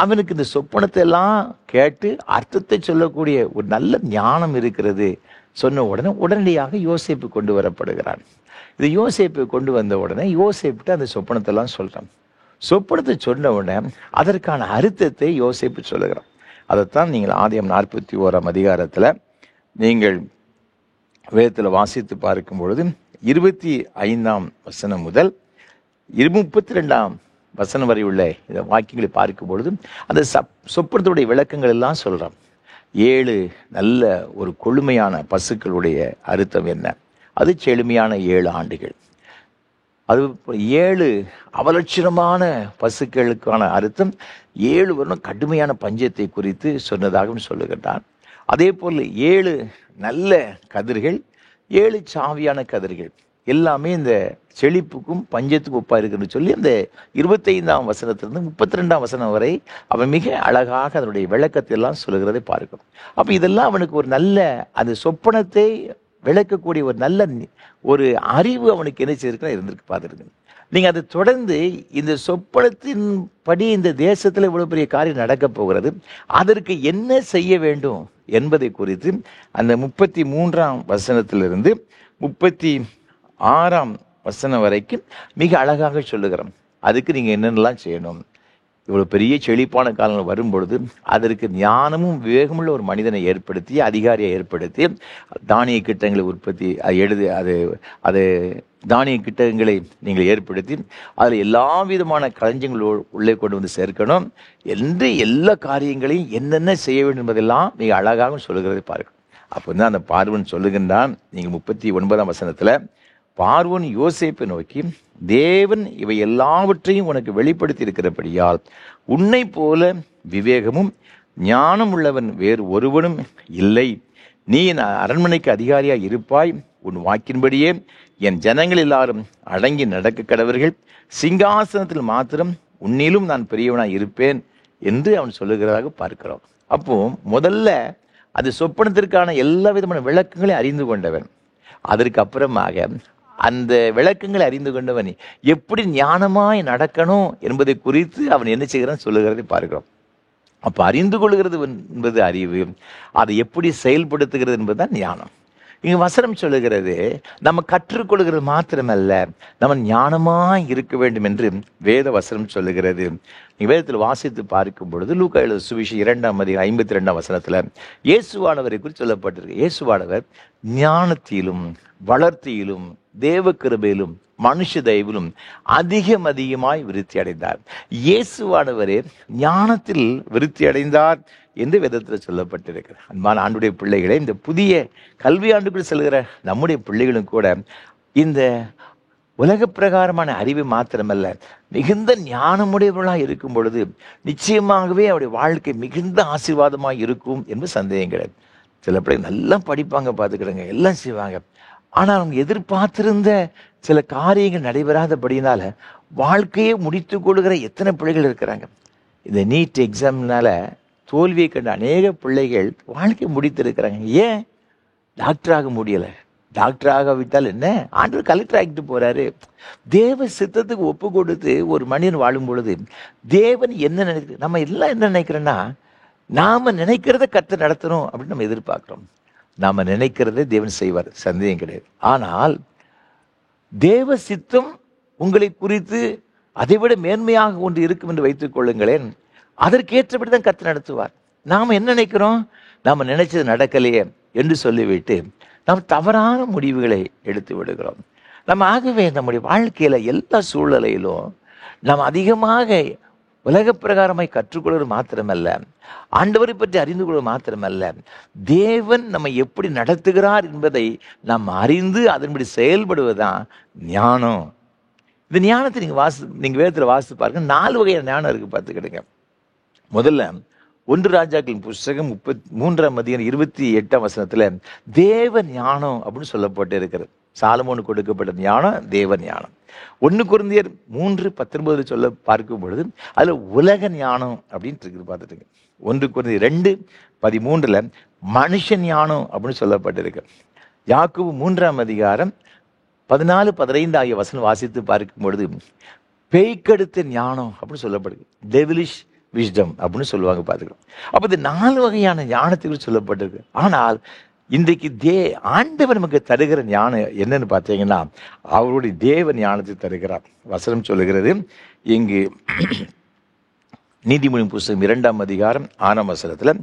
[SPEAKER 1] அவனுக்கு இந்த சொப்பனத்தை எல்லாம் கேட்டு அர்த்தத்தை சொல்லக்கூடிய ஒரு நல்ல ஞானம் இருக்கிறது. சொன்ன உடனே உடனடியாக யோசேப்பு கொண்டு வரப்படுகிறான். இது யோசேப்பு கொண்டு வந்த உடனே யோசேப்பிட்டு அந்த சொப்பனத்தை எல்லாம் சொல்கிறான். சொப்பனத்தை சொன்ன உடனே அதற்கான அர்த்தத்தை யோசேப்பு சொல்லுகிறான். அதைத்தான் நீங்கள் ஆதியாகமம் 41ஆம் அதிகாரத்தில் நீங்கள் வேதத்தில் வாசித்து பார்க்கும் பொழுது 25ஆம் வசனம் முதல் 32ஆம் வசனம் வரை உள்ள இந்த வாக்கியங்களை பார்க்கும் பொழுது அந்த சொப்பனத்துடைய விளக்கங்கள் எல்லாம் சொல்கிறான். 7 நல்ல ஒரு கொழுமையான பசுக்களுடைய அர்த்தம் என்ன, அது செழுமையான 7 ஆண்டுகள். அது 7 அவலட்சணமான பசுக்களுக்கான அர்த்தம் 7 வருடம் கடுமையான பஞ்சத்தை குறித்து சொன்னதாகவும் சொல்லுகின்றான். அதே போல் 7 நல்ல கதிர்கள், 7 சாவியான கதிர்கள் எல்லாமே இந்த செழிப்புக்கும் பஞ்சத்துக்கும் ஒப்பா இருக்குன்னு சொல்லி அந்த 25ஆம் வசனத்திலிருந்து 32ஆம் வசனம் வரை அவன் மிக அழகாக அதனுடைய விளக்கத்தை எல்லாம் சொல்லுகிறதை பார்க்கும். அப்போ இதெல்லாம் அவனுக்கு ஒரு நல்ல அந்த சொப்பனத்தை விளக்கக்கூடிய ஒரு நல்ல ஒரு அறிவு அவனுக்கு என்ன செய்திருக்குன்னா இருந்திருக்கு, பார்த்துருக்கு. நீங்கள் அதை தொடர்ந்து இந்த சொப்பனத்தின் படி இந்த தேசத்தில் இவ்வளோ பெரிய காரியம் நடக்க போகிறது, அதற்கு என்ன செய்ய வேண்டும் என்பதை குறித்து அந்த 33ஆம் வசனத்திலிருந்து 36ஆம் வசனம் வரைக்கும் மிக அழகாக சொல்லுகிறோம். அதுக்கு நீங்கள் என்னென்னலாம் செய்யணும். இவ்வளோ பெரிய செழிப்பான காலங்கள் வரும்பொழுது அதற்கு ஞானமும் விவேகமுள்ள ஒரு மனிதனை ஏற்படுத்தி, அதிகாரியை ஏற்படுத்தி, தானிய கிட்டங்களை உற்பத்தி அது தானிய கிட்டங்களை நீங்கள் ஏற்படுத்தி அதில் எல்லா விதமான களஞ்சியங்களோடு உள்ளே கொண்டு வந்து சேர்க்கணும் என்று எல்லா காரியங்களையும் என்னென்ன செய்ய வேண்டும் என்பதெல்லாம் மிக அழகாக சொல்லுகிறதை பார்க்கணும். அப்போ தான் அந்த பார்வன் சொல்லுகின்றான். நீங்கள் 39ஆம் வசனத்தில் பார்வோன் யோசேப்பை நோக்கி, தேவன் இவை எல்லாவற்றையும் உனக்கு வெளிப்படுத்தி இருக்கிறபடியால் உன்னை போல விவேகமும் ஞானம் உள்ளவன் வேறு ஒருவனும் இல்லை. நீ என் அரண்மனைக்கு அதிகாரியாய் இருப்பாய். உன் வாக்கின்படியே என் ஜனங்கள் எல்லாரும் அடங்கி நடக்க கடவர்கள். சிங்காசனத்தில் மாத்திரம் உன்னிலும் நான் பெரியவனாய் இருப்பேன் என்று அவன் சொல்லுகிறதாக பார்க்கிறோம். அப்போ முதல்ல அது சொப்பனத்திற்கான எல்லா விதமான விளக்கங்களையும் அறிந்து கொண்டவன். அதற்கு அப்புறமாக அந்த விளக்கங்களை அறிந்து கொண்டவன் எப்படி ஞானமாய் நடக்கணும் என்பதை குறித்து அவன் என்ன செய்கிறான் சொல்லுகிறதை பார்க்கிறோம். அப்போ அறிந்து கொள்கிறது என்பது அறிவு, அதை எப்படி செயல்படுத்துகிறது என்பதுதான் ஞானம். இங்கே வசனம் சொல்லுகிறது நம்ம கற்றுக்கொள்கிறது மாத்திரமல்ல, நம்ம ஞானமாய் இருக்க வேண்டும் என்று வேத வசனம் சொல்லுகிறது. நீங்கள் வேதத்தில் வாசித்து பார்க்கும் பொழுது லூக்கா எழுதின சுவிசேஷம் 2ஆம் அதிகாரம் 52ஆம் வசனத்தில் இயேசுவானவரை குறித்து சொல்லப்பட்டிருக்கு. இயேசுவானவர் ஞானத்திலும் வளர்த்தியிலும் தேவ கிருபையிலும் மனுஷ தயவிலும் அதிகமாய் விருத்தி அடைந்தார். இயேசுவானவரே ஞானத்தில் விருத்தி அடைந்தார் என்று வேதத்தில் சொல்லப்பட்டிருக்கிறது. அன்பான ஆண்டுடைய பிள்ளைகளே, இந்த புதிய கல்வி ஆண்டுக்குள் செல்கிற நம்முடைய பிள்ளைகளும் கூட இந்த உலக பிரகாரமான அறிவு மாத்திரமல்ல, மிகுந்த ஞானமுடையவர்களாக இருக்கும் பொழுது நிச்சயமாகவே அவருடைய வாழ்க்கை மிகுந்த ஆசீர்வாதமாக இருக்கும் என்று சந்தேகம் கிடையாது. சில பிள்ளைகள் நல்லா படிப்பாங்க, பார்த்துக்கிடுங்க, எல்லாம் செய்வாங்க. ஆனால் அவங்க எதிர்பார்த்திருந்த சில காரியங்கள் நடைபெறாதபடியினால வாழ்க்கையை முடித்து கொள்கிற எத்தனை பிள்ளைகள் இருக்கிறாங்க. இந்த நீட் எக்ஸாம்னால தோல்வியை கண்ட அநேக பிள்ளைகள் வாழ்க்கையை முடித்திருக்கிறாங்க. ஏன்? டாக்டராக முடியலை. டாக்டர் ஆகாவிட்டால் என்ன, ஆண்டவர் கலெக்டர் ஆகிட்டு போறாரு. தேவ சித்தத்துக்கு ஒப்பு கொடுத்து ஒரு மனிதன் வாழும் பொழுது தேவன் என்ன நினைக்கிறது, நம்ம எல்லாம் என்ன நினைக்கிறோன்னா, நாம நினைக்கிறத கர்த்தர் நடத்தணும் அப்படின்னு நம்ம எதிர்பார்க்கிறோம். நாம நினைக்கிறதை தேவன் செய்வார், சந்தேகம் கிடையாது. ஆனால் தேவ சித்தம் உங்களை குறித்து அதைவிட மேன்மையாக ஒன்று இருக்கும் என்று வைத்துக் கொள்ளுங்களேன். அதற்கேற்றபடி தான் கர்த்தர் நடத்துவார். நாம் என்ன நினைக்கிறோம், நாம் நினைச்சது நடக்கலையே என்று சொல்லிவிட்டு நாம் தவறான முடிவுகளை எடுத்து விடுகிறோம். நம்ம ஆகவே நம்முடைய வாழ்க்கையில எல்லா சூழ்நிலையிலும் நாம் அதிகமாக உலக பிரகாரமாய் கற்றுக்கொள்வது மாத்திரமல்ல, ஆண்டவரை பற்றி அறிந்து கொள்வது மாத்திரமல்ல, தேவன் நம்மை எப்படி நடத்துகிறார் என்பதை நாம் அறிந்து அதன்படி செயல்படுவதுதான் ஞானம். இந்த ஞானத்தை நீங்க வேதத்தில் வாசித்து பாருங்க. 4 வகையான ஞானம் இருக்கு, பார்த்துக்கிடுங்க. முதல்ல 1 ராஜாக்களின் புஸ்தகம் 33ஆம் அதிகாரம் 28ஆம் வசனத்துல தேவ ஞானம் அப்படின்னு சொல்லப்பட்டு இருக்கிறது. சாலமோனுக்கு கொடுக்கப்பட்ட ஞானம் தேவ ஞானம். 1 கொரிந்தியர் 3:19 சொல்ல பார்க்கும் பொழுது அதுல உலக ஞானம் அப்படின்னு இருக்குது, பார்த்துட்டுங்க. 1 கொரிந்தியர் 2:13 மனுஷ ஞானம் அப்படின்னு சொல்லப்பட்டிருக்கு. யாக்கோபு 3ஆம் அதிகாரம் 14-15 ஆகிய வசனம் வாசித்து பார்க்கும் பொழுது பேய்க்கெடுத்த ஞானம் அப்படின்னு சொல்லப்படுது, டெவிலிஷ் விஸ்டம் அப்படின்னு சொல்லுவாங்க, பார்த்துக்கலாம். அப்போ இந்த 4 வகையான ஞானத்துக்கு சொல்லப்பட்டிருக்கு. ஆனால் இன்றைக்கு ஆண்டவர் நமக்கு தருகிற ஞானம் என்னன்னு பார்த்தீங்கன்னா, அவருடைய தேவ ஞானத்தை தருகிறார். வசனம் சொல்லுகிறது இங்கு நீதிமொழி புஸ்தகம் 2ஆம் அதிகாரம் 6ஆம் வசனத்துல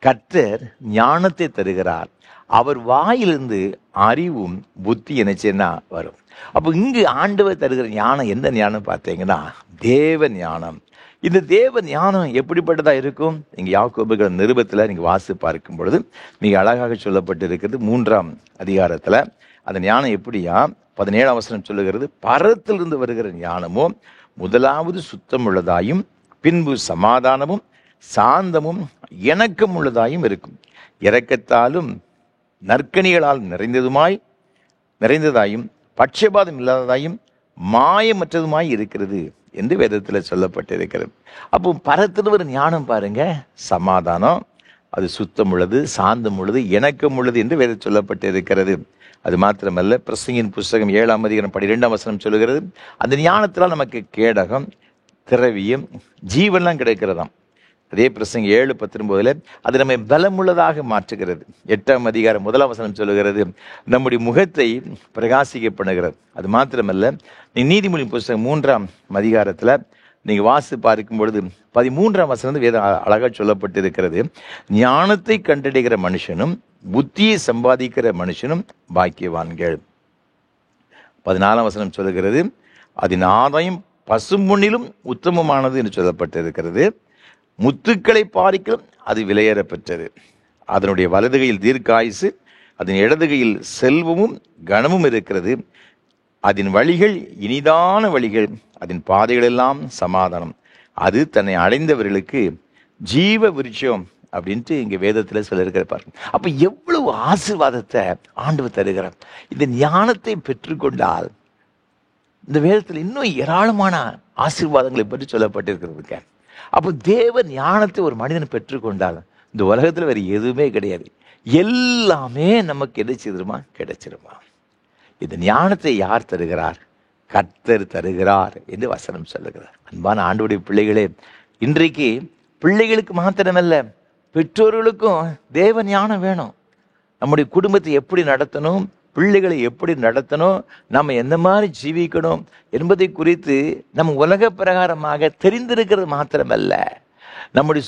[SPEAKER 1] கர்த்தர் ஞானத்தை தருகிறார், அவர் வாயிலிருந்து அறிவும் புத்தி என்னச்சுன்னா வரும். அப்போ இங்கு ஆண்டவர் தருகிற ஞானம் என்ன ஞானம் பார்த்தீங்கன்னா தேவ ஞானம். இந்த தேவ ஞானம் எப்படிப்பட்டதா இருக்கும்? நீங்க யாக்கோபுங்கிற நிருபத்தில் நீங்க வாசி பார்க்கும் பொழுது மிக அழகாக சொல்லப்பட்டு இருக்கிறது. 3ஆம் அதிகாரத்துல அந்த ஞானம் எப்படியா, 17ஆம் வசனம் சொல்லுகிறது, பரத்திலிருந்து வருகிற ஞானமோ முதலாவது சுத்தம் உள்ளதாயும் பின்பு சமாதானமும் சாந்தமும் இணக்கம் உள்ளதாயும் இருக்கும், இரக்கத்தாலும் நற்கனிகளால் நிறைந்ததாயும் பட்சபாதம் இல்லாததாயும் மாயமற்றதுமாய் இருக்கிறது என்று வேதத்தில் சொல்லப்பட்டிருக்கிறது. அப்போ பரத்தில் ஒரு ஞானம் பாருங்க, சமாதானம், அது சுத்தம் உள்ளது, சாந்தம் உள்ளது, இணக்கம் உள்ளது என்று வேதத்தில் சொல்லப்பட்டிருக்கிறது. அது மாத்திரமல்ல, பிரசங்கின் புஸ்தகம் 7ஆம் அதிகாரம் 12ஆம் வசனம் சொல்லுகிறது, அந்த ஞானத்தினால் நமக்கு கேடகம், திரவியம், ஜீவன்லாம் கிடைக்கிறதாம். அதே பிரசங்க 7:19 அது நம்மை பலமுள்ளதாக மாற்றுகிறது. 8ஆம் அதிகாரம் 1ஆம் வசனம் சொல்லுகிறது, நம்முடைய முகத்தை பிரகாசிக்க பண்ணுகிறது. அது மாத்திரமல்ல, நீதிமொழி புஸ்தகம் 3ஆம் அதிகாரத்தில் நீங்கள் வாசி பார்க்கும் பொழுது 13ஆம் வசனம் வேதம் அழகாக சொல்லப்பட்டிருக்கிறது, ஞானத்தை கண்டடைகிற மனுஷனும் புத்தியை சம்பாதிக்கிற மனுஷனும் பாக்கியவான்கள். 14ஆம் வசனம் சொல்லுகிறது, அதன் ஆதாயம் பசும்பொன்னிலும் உத்தமமானது என்று சொல்லப்பட்டிருக்கிறது, முத்துக்களை பாரிக்கும் அது விலையேற பெற்றது, அதனுடைய வலது கையில் தீர்க்காயுசு, அதன் இடது கையில் செல்வமும் கனமும் இருக்கிறது, அதன் வழிகள் இனிதான வழிகள், அதன் பாதைகள் எல்லாம் சமாதானம், அது தன்னை அடைந்தவர்களுக்கு ஜீவ விருட்சம் அப்படின்ட்டு இங்கே வேதத்தில் சொல்லியிருக்கிற பாருங்க. அப்போ எவ்வளவு ஆசீர்வாதத்தை ஆண்டவர் தருகிறார். இந்த ஞானத்தை பெற்றுக்கொண்டால் இந்த வேதத்தில் இன்னும் ஏராளமான ஆசீர்வாதங்களை பற்றி சொல்லப்பட்டிருக்கிறதுங்க. அப்போ தேவ ஞானத்தை ஒரு மனிதன் பெற்றுக்கொண்டால் இந்த உலகத்தில் வேறு எதுவுமே கிடையாது, எல்லாமே நமக்கு கிடைச்சிருமா. இந்த ஞானத்தை யார் தருகிறார்? கர்த்தர் தருகிறார் என்று வசனம் சொல்லுகிறார். அன்பான ஆண்டவருடைய பிள்ளைகளே, இன்றைக்கு பிள்ளைகளுக்கு மாத்திரமல்ல, பெற்றோர்களுக்கும் தேவ ஞானம் வேணும். நம்முடைய குடும்பத்தை எப்படி நடத்தணும், பிள்ளைகளை எப்படி நடத்தணும், நம்ம எந்த மாதிரி ஜீவிக்கணும் என்பதை குறித்து நம்ம உலக பிரகாரமாக தெரிந்திருக்கிறது மாத்திரமல்ல, நம்முடைய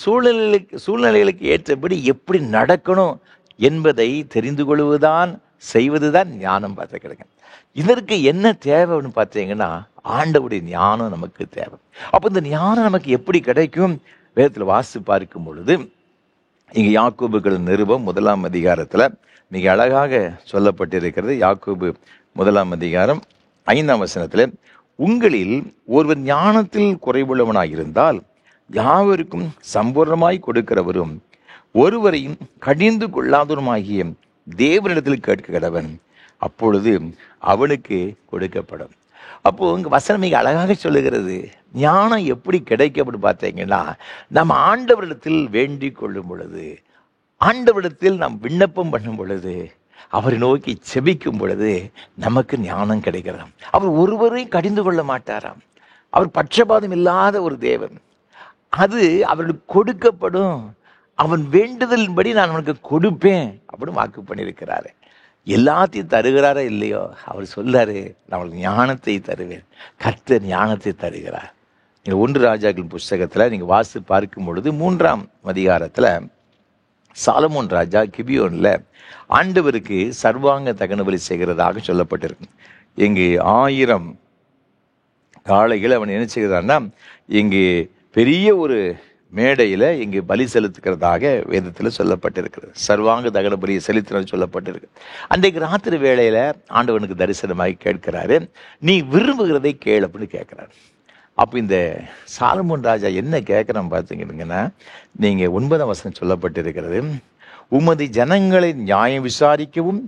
[SPEAKER 1] சூழ்நிலைகளுக்கு ஏற்றபடி எப்படி நடக்கணும் என்பதை தெரிந்து கொள்வதுதான், செய்வதுதான் ஞானம். பார்த்துக்கிடுங்க, இதற்கு என்ன தேவைன்னு பார்த்தீங்கன்னா ஆண்டவருடைய ஞானம் நமக்கு தேவை. அப்போ இந்த ஞானம் நமக்கு எப்படி கிடைக்கும்? வேதத்தில் வாசி பார்க்கும் பொழுது இங்கே யாக்கோபுகள் நிருபம் 1ஆம் அதிகாரத்தில் மிக அழகாக சொல்லப்பட்டிருக்கிறது. யாக்கோபு 1ஆம் அதிகாரம் 5ஆம் வசனத்தில், உங்களில் ஒருவர் ஞானத்தில் குறைவுள்ளவனாயிருந்தால் யாவருக்கும் சம்பூர்ணமாய் கொடுக்கிறவரும் ஒருவரையும் கடிந்து கொள்ளாதவருமாகிய தேவனிடத்தில் கேட்க கடவன், அப்பொழுது அவனுக்கு கொடுக்கப்படும். அப்போ இங்க வசனம் மிக அழகாக சொல்லுகிறது, ஞானம் எப்படி கிடைக்கப்படும் பார்த்தீங்கன்னா, நம்ம ஆண்டவரிடத்தில் வேண்டிக் கொள்ளும் பொழுது, ஆண்டவரிடத்தில் நாம் விண்ணப்பம் பண்ணும் பொழுது, அவரை நோக்கி செபிக்கும் பொழுது நமக்கு ஞானம் கிடைக்கிறார். அவர் ஒருவரையும் கடிந்து கொள்ள மாட்டாராம். அவர் பட்சபாதம் இல்லாத ஒரு தேவன். அது அவர்களுக்கு கொடுக்கப்படும். அவன் வேண்டுதலின்படி நான் அவனுக்கு கொடுப்பேன் அப்படின்னு வாக்கு பண்ணியிருக்கிறாரு. எல்லாத்தையும் தருகிறாரா இல்லையோ, அவர் சொல்லாரு, நான் ஞானத்தை தருவேன். கர்த்தர் ஞானத்தை தருகிறார். நீங்கள் 1 ராஜாக்கள் புஸ்தகத்தில் நீங்கள் வாசி பார்க்கும் பொழுது 3ஆம் அதிகாரத்தில் சாலமோன் ராஜா கிபியோனில் ஆண்டவருக்கு சர்வாங்க தகன பலி செய்கிறதாக சொல்லப்பட்டிருக்கு. இங்கு 1000 காளைகள் அவன் என்ன செய்கிறான்னா, இங்கு பெரிய ஒரு மேடையில் இங்கு பலி செலுத்துக்கிறதாக வேதத்தில் சொல்லப்பட்டிருக்கிறது. சர்வாங்க தகன பலியை செலுத்தினது சொல்லப்பட்டிருக்கு. அன்றைக்கு ராத்திரி வேளையில் ஆண்டவனுக்கு தரிசனமாகி கேட்கிறாரு, நீ விரும்புகிறதை கேள் அப்படின்னு கேட்குறாரு. அப்போ இந்த சாலமோன் ராஜா என்ன கேட்குறான் பார்த்தீங்கன்னா, நீங்கள் 9ஆம் வசனம் சொல்லப்பட்டிருக்கிறது, உமது ஜனங்களை நியாயம் விசாரிக்கவும்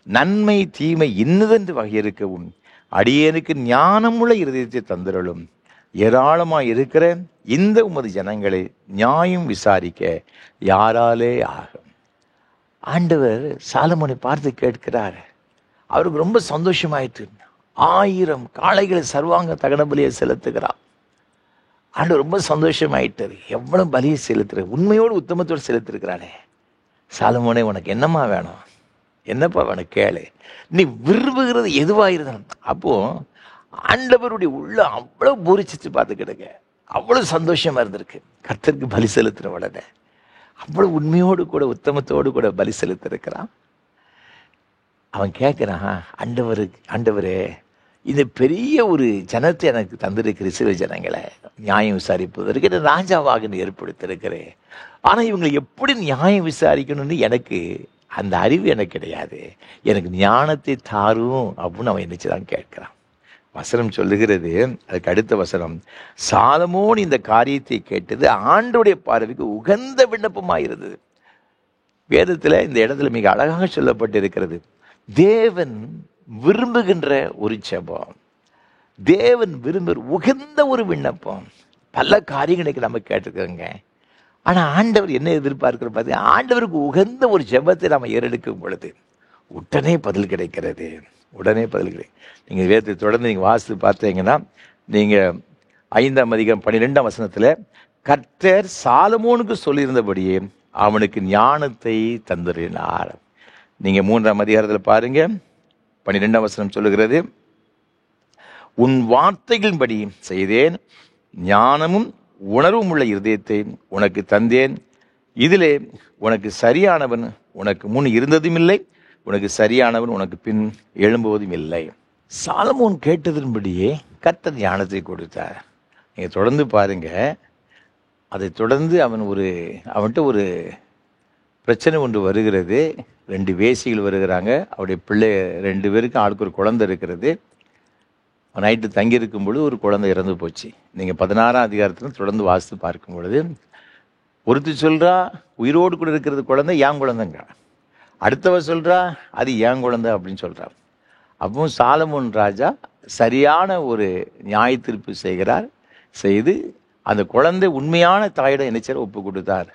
[SPEAKER 1] நன்மை தீமை இன்னதென்று வகையிருக்கவும் அடியேனுக்கு ஞானமுள்ள இருதயத்தை தந்திரலும், ஏராளமாக இருக்கிற இந்த உமது ஜனங்களை நியாயம் விசாரிக்க யாராலே ஆகும். ஆண்டவர் சாலமோனை பார்த்து கேட்கிறார். அவருக்கு ரொம்ப சந்தோஷமாயிட்டு, 1000 காளைகளை சர்வாங்க தகன பலியை செலுத்துகிறார். ஆண்டவர் ரொம்ப சந்தோஷமாயிட்டார். எவ்வளவு பலியை செலுத்துற, உண்மையோடு உத்தமத்தோடு செலுத்திருக்கிறானே. சாலமோனே, உனக்கு என்னம்மா வேணும், என்னப்பா வேணும் கேளு, நீ விரும்புகிறது எதுவாக இருந்தாலும். அப்போ ஆண்டவருடைய உள்ள அவ்வளவு பூரிச்சிச்சு பார்த்து கிடக்க, அவ்வளவு சந்தோஷமா இருந்திருக்கு. கர்த்தருக்கு பலி செலுத்துற உடனே அவ்வளவு உண்மையோடு கூட உத்தமத்தோடு கூட பலி செலுத்திருக்கிறான். அவன் கேட்கிறான், ஆண்டவரே, இந்த பெரிய ஒரு ஜனத்தை எனக்கு தந்திருக்கிற சிறு ஜனங்களை நியாயம் விசாரிப்பதற்கு ராஜாவாக ஏற்படுத்தியிருக்கிறேன். ஆனால் இவங்களை எப்படி நியாயம் விசாரிக்கணும்னு எனக்கு அந்த அறிவு எனக்கு கிடையாது, எனக்கு ஞானத்தை தாரும் அப்படின்னு அவன் என்னச்சுதான் கேட்கிறான். வசனம் சொல்லுகிறது, அதுக்கு அடுத்த வசனம், சாலமோன் இந்த காரியத்தை கேட்டது ஆண்டவருடைய பார்வைக்கு உகந்த விண்ணப்பமாயிருந்தது. வேதத்தில் இந்த இடத்துல மிக அழகாக சொல்லப்பட்டிருக்கிறது, தேவன் விரும்புகின்ற ஒரு ஜெபம், தேவன் விரும்புகிற உகந்த ஒரு விண்ணப்பம். பல காரியங்களுக்கு நம்ம கேட்டிருக்கோங்க. ஆனால் ஆண்டவர் என்ன எதிர்பார்க்கிற பார்த்தீங்க, ஆண்டவருக்கு உகந்த ஒரு ஜெபத்தை நம்ம ஏறெடுக்கும் பொழுது உடனே பதில் கிடைக்கிறது, உடனே பதில் கிடைக்கும். நீங்கள் வேதத்தை தொடர்ந்து நீங்கள் வாசித்து பார்த்தீங்கன்னா, நீங்கள் 5ஆம் அதிகாரம் 12ஆம் வசனத்தில் கர்த்தர் சாலமோனுக்கு சொல்லியிருந்தபடியே அவனுக்கு ஞானத்தை தந்துறினார். நீங்கள் 3ஆம் அதிகாரத்தில் பாருங்க, 12ஆம் வசனம் சொல்லுகிறது, உன் வார்த்தைகளின்படி செய்தேன், ஞானமும் உணர்வும் உள்ள இருதயத்தை உனக்கு தந்தேன், இதிலே உனக்கு சரியானவன் உனக்கு முன் இருந்ததும் இல்லை, உனக்கு சரியானவன் உனக்கு பின் எழும்புவதும் இல்லை. சாலமோன் கேட்டதன்படியே கர்த்தர் ஞானத்தை கொடுத்தார். நீங்கள் தொடர்ந்து பாருங்க, அதை தொடர்ந்து அவன்கிட்ட ஒரு பிரச்சனை ஒன்று வருகிறது. 2 வேசிகள் வருகிறாங்க, அவருடைய பிள்ளை 2 பேருக்கு ஆளுக்கு ஒரு குழந்தை இருக்கிறது. நைட்டு தங்கியிருக்கும் பொழுது ஒரு குழந்தை இறந்து போச்சு. நீங்கள் 16ஆம் அதிகாரத்தில் தொடர்ந்து வாசித்து பார்க்கும் பொழுது ஒருத்தி சொல்கிறா உயிரோடு கூட இருக்கிறது குழந்தை என் குழந்தைங்க, அடுத்தவ சொல்கிறா அது என் குழந்தை அப்படின்னு சொல்கிறா. அப்போ சாலமோன் ராஜா சரியான ஒரு நியாய தீர்ப்பு செய்து அந்த குழந்தை உண்மையான தாயிடம் நினைச்சார் ஒப்பு கொடுத்தார்,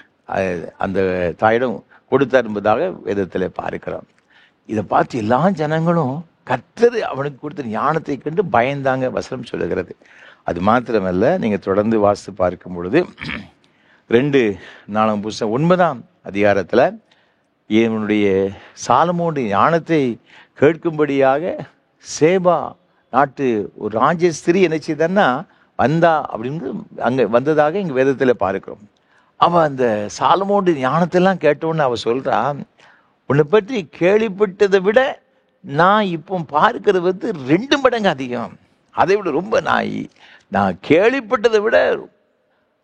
[SPEAKER 1] அந்த தாயிடம் கொடுத்தார் என்பதாக வேதத்தில் பார்க்கிறோம். இதை பார்த்து எல்லா ஜனங்களும் கர்த்தர் அவனுக்கு கொடுத்த ஞானத்தை கண்டு பயந்தாங்க, வசனம் சொல்லுகிறது. அது மாத்திரமல்ல, நீங்கள் தொடர்ந்து வாசித்து பார்க்கும் பொழுது 2 புத்தகம் 9ஆம் அதிகாரத்தில் இவனுடைய சாலமோனுடைய ஞானத்தை கேட்கும்படியாக சேபா நாட்டு ஒரு ராஜஸ்திரி என்ன செய்தன்னா வந்தா அப்படின்னு அங்கே வந்ததாக இங்கே வேதத்தில் பார்க்கிறோம். அவன் அந்த சாலமோனுடைய ஞானத்தெல்லாம் கேட்டோன்னு அவள் சொல்கிறா, உன்னை பற்றி கேள்விப்பட்டதை விட நான் இப்போ பார்க்கிறது 2 மடங்கு அதிகம், அதை விட ரொம்ப நான் கேள்விப்பட்டதை விட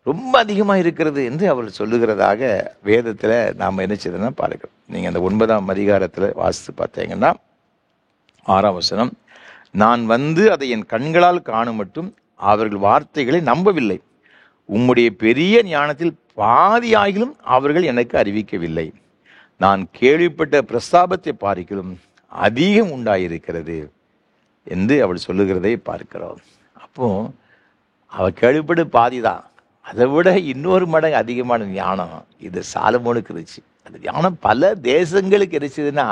[SPEAKER 1] ரொம்ப அதிகமாக இருக்கிறது என்று அவர் சொல்லுகிறதாக வேதத்தில் நாம் என்ன செய்தோம்னா பார்க்கிறோம். நீங்கள் அந்த 9ஆம் அதிகாரத்தில் வாசித்து பார்த்தீங்கன்னா 6ஆம் வசனம், நான் வந்து அதை என் கண்களால் காணும் மட்டும் அவர்கள் வார்த்தைகளை நம்பவில்லை, உம்முடைய பெரிய ஞானத்தில் பாதியாகிலும் அவர்கள் எனக்கு அறிவிக்கவில்லை, நான் கேள்விப்பட்ட பிரஸ்தாபத்தை பார்க்கிலும் அதிகம் உண்டாயிருக்கிறது என்று அவள் சொல்லுகிறதை பார்க்கிறோம். அப்போ அவள் கேள்விப்பட்டு பாதிதான், அதை விட இன்னொரு மடங்கு அதிகமான ஞானம் இது சாலமோனுக்கு இருந்துச்சு. அந்த ஞானம் பல தேசங்களுக்கு இருந்துச்சுன்னா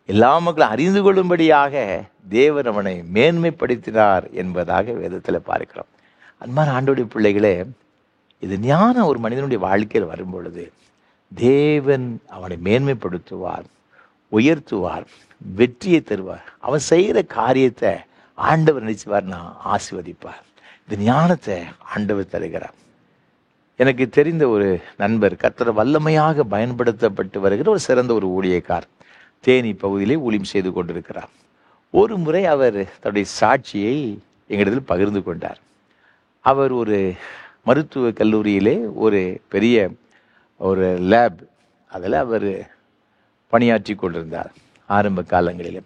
[SPEAKER 1] எல்லா மக்களும் அறிந்து கொள்ளும்படியாக தேவன் அவனை மேன்மைப்படுத்தினார் என்பதாக வேதத்தில் பார்க்கிறோம். அன்பான ஆண்டவருடைய பிள்ளைகளே, இது ஞானம் ஒரு மனிதனுடைய வாழ்க்கையில் வரும் பொழுது தேவன் அவனை மேன்மைப்படுத்துவார், உயர்த்துவார், வெற்றியை தருவார். அவன் செய்கிற காரியத்தை ஆண்டவர் நினைச்சுவார்னா ஆசீர்வதிப்பார். இந்த ஞானத்தை ஆண்டவர் தருகிறார். எனக்கு தெரிந்த ஒரு நண்பர் கர்த்தர் வல்லமையாக பயன்படுத்தப்பட்டு வருகிற ஒரு சிறந்த ஒரு ஊழியக்கார் தேனி பகுதியிலே ஊழியம் செய்து கொண்டிருக்கிறார். ஒரு முறை அவர் தன்னுடைய சாட்சியை எங்களிடத்தில் பகிர்ந்து கொண்டார். அவர் ஒரு மருத்துவ கல்லூரியிலே ஒரு பெரிய ஒரு லேப் அதில் அவர் பணியாற்றி கொண்டிருந்தார் ஆரம்ப காலங்களில்.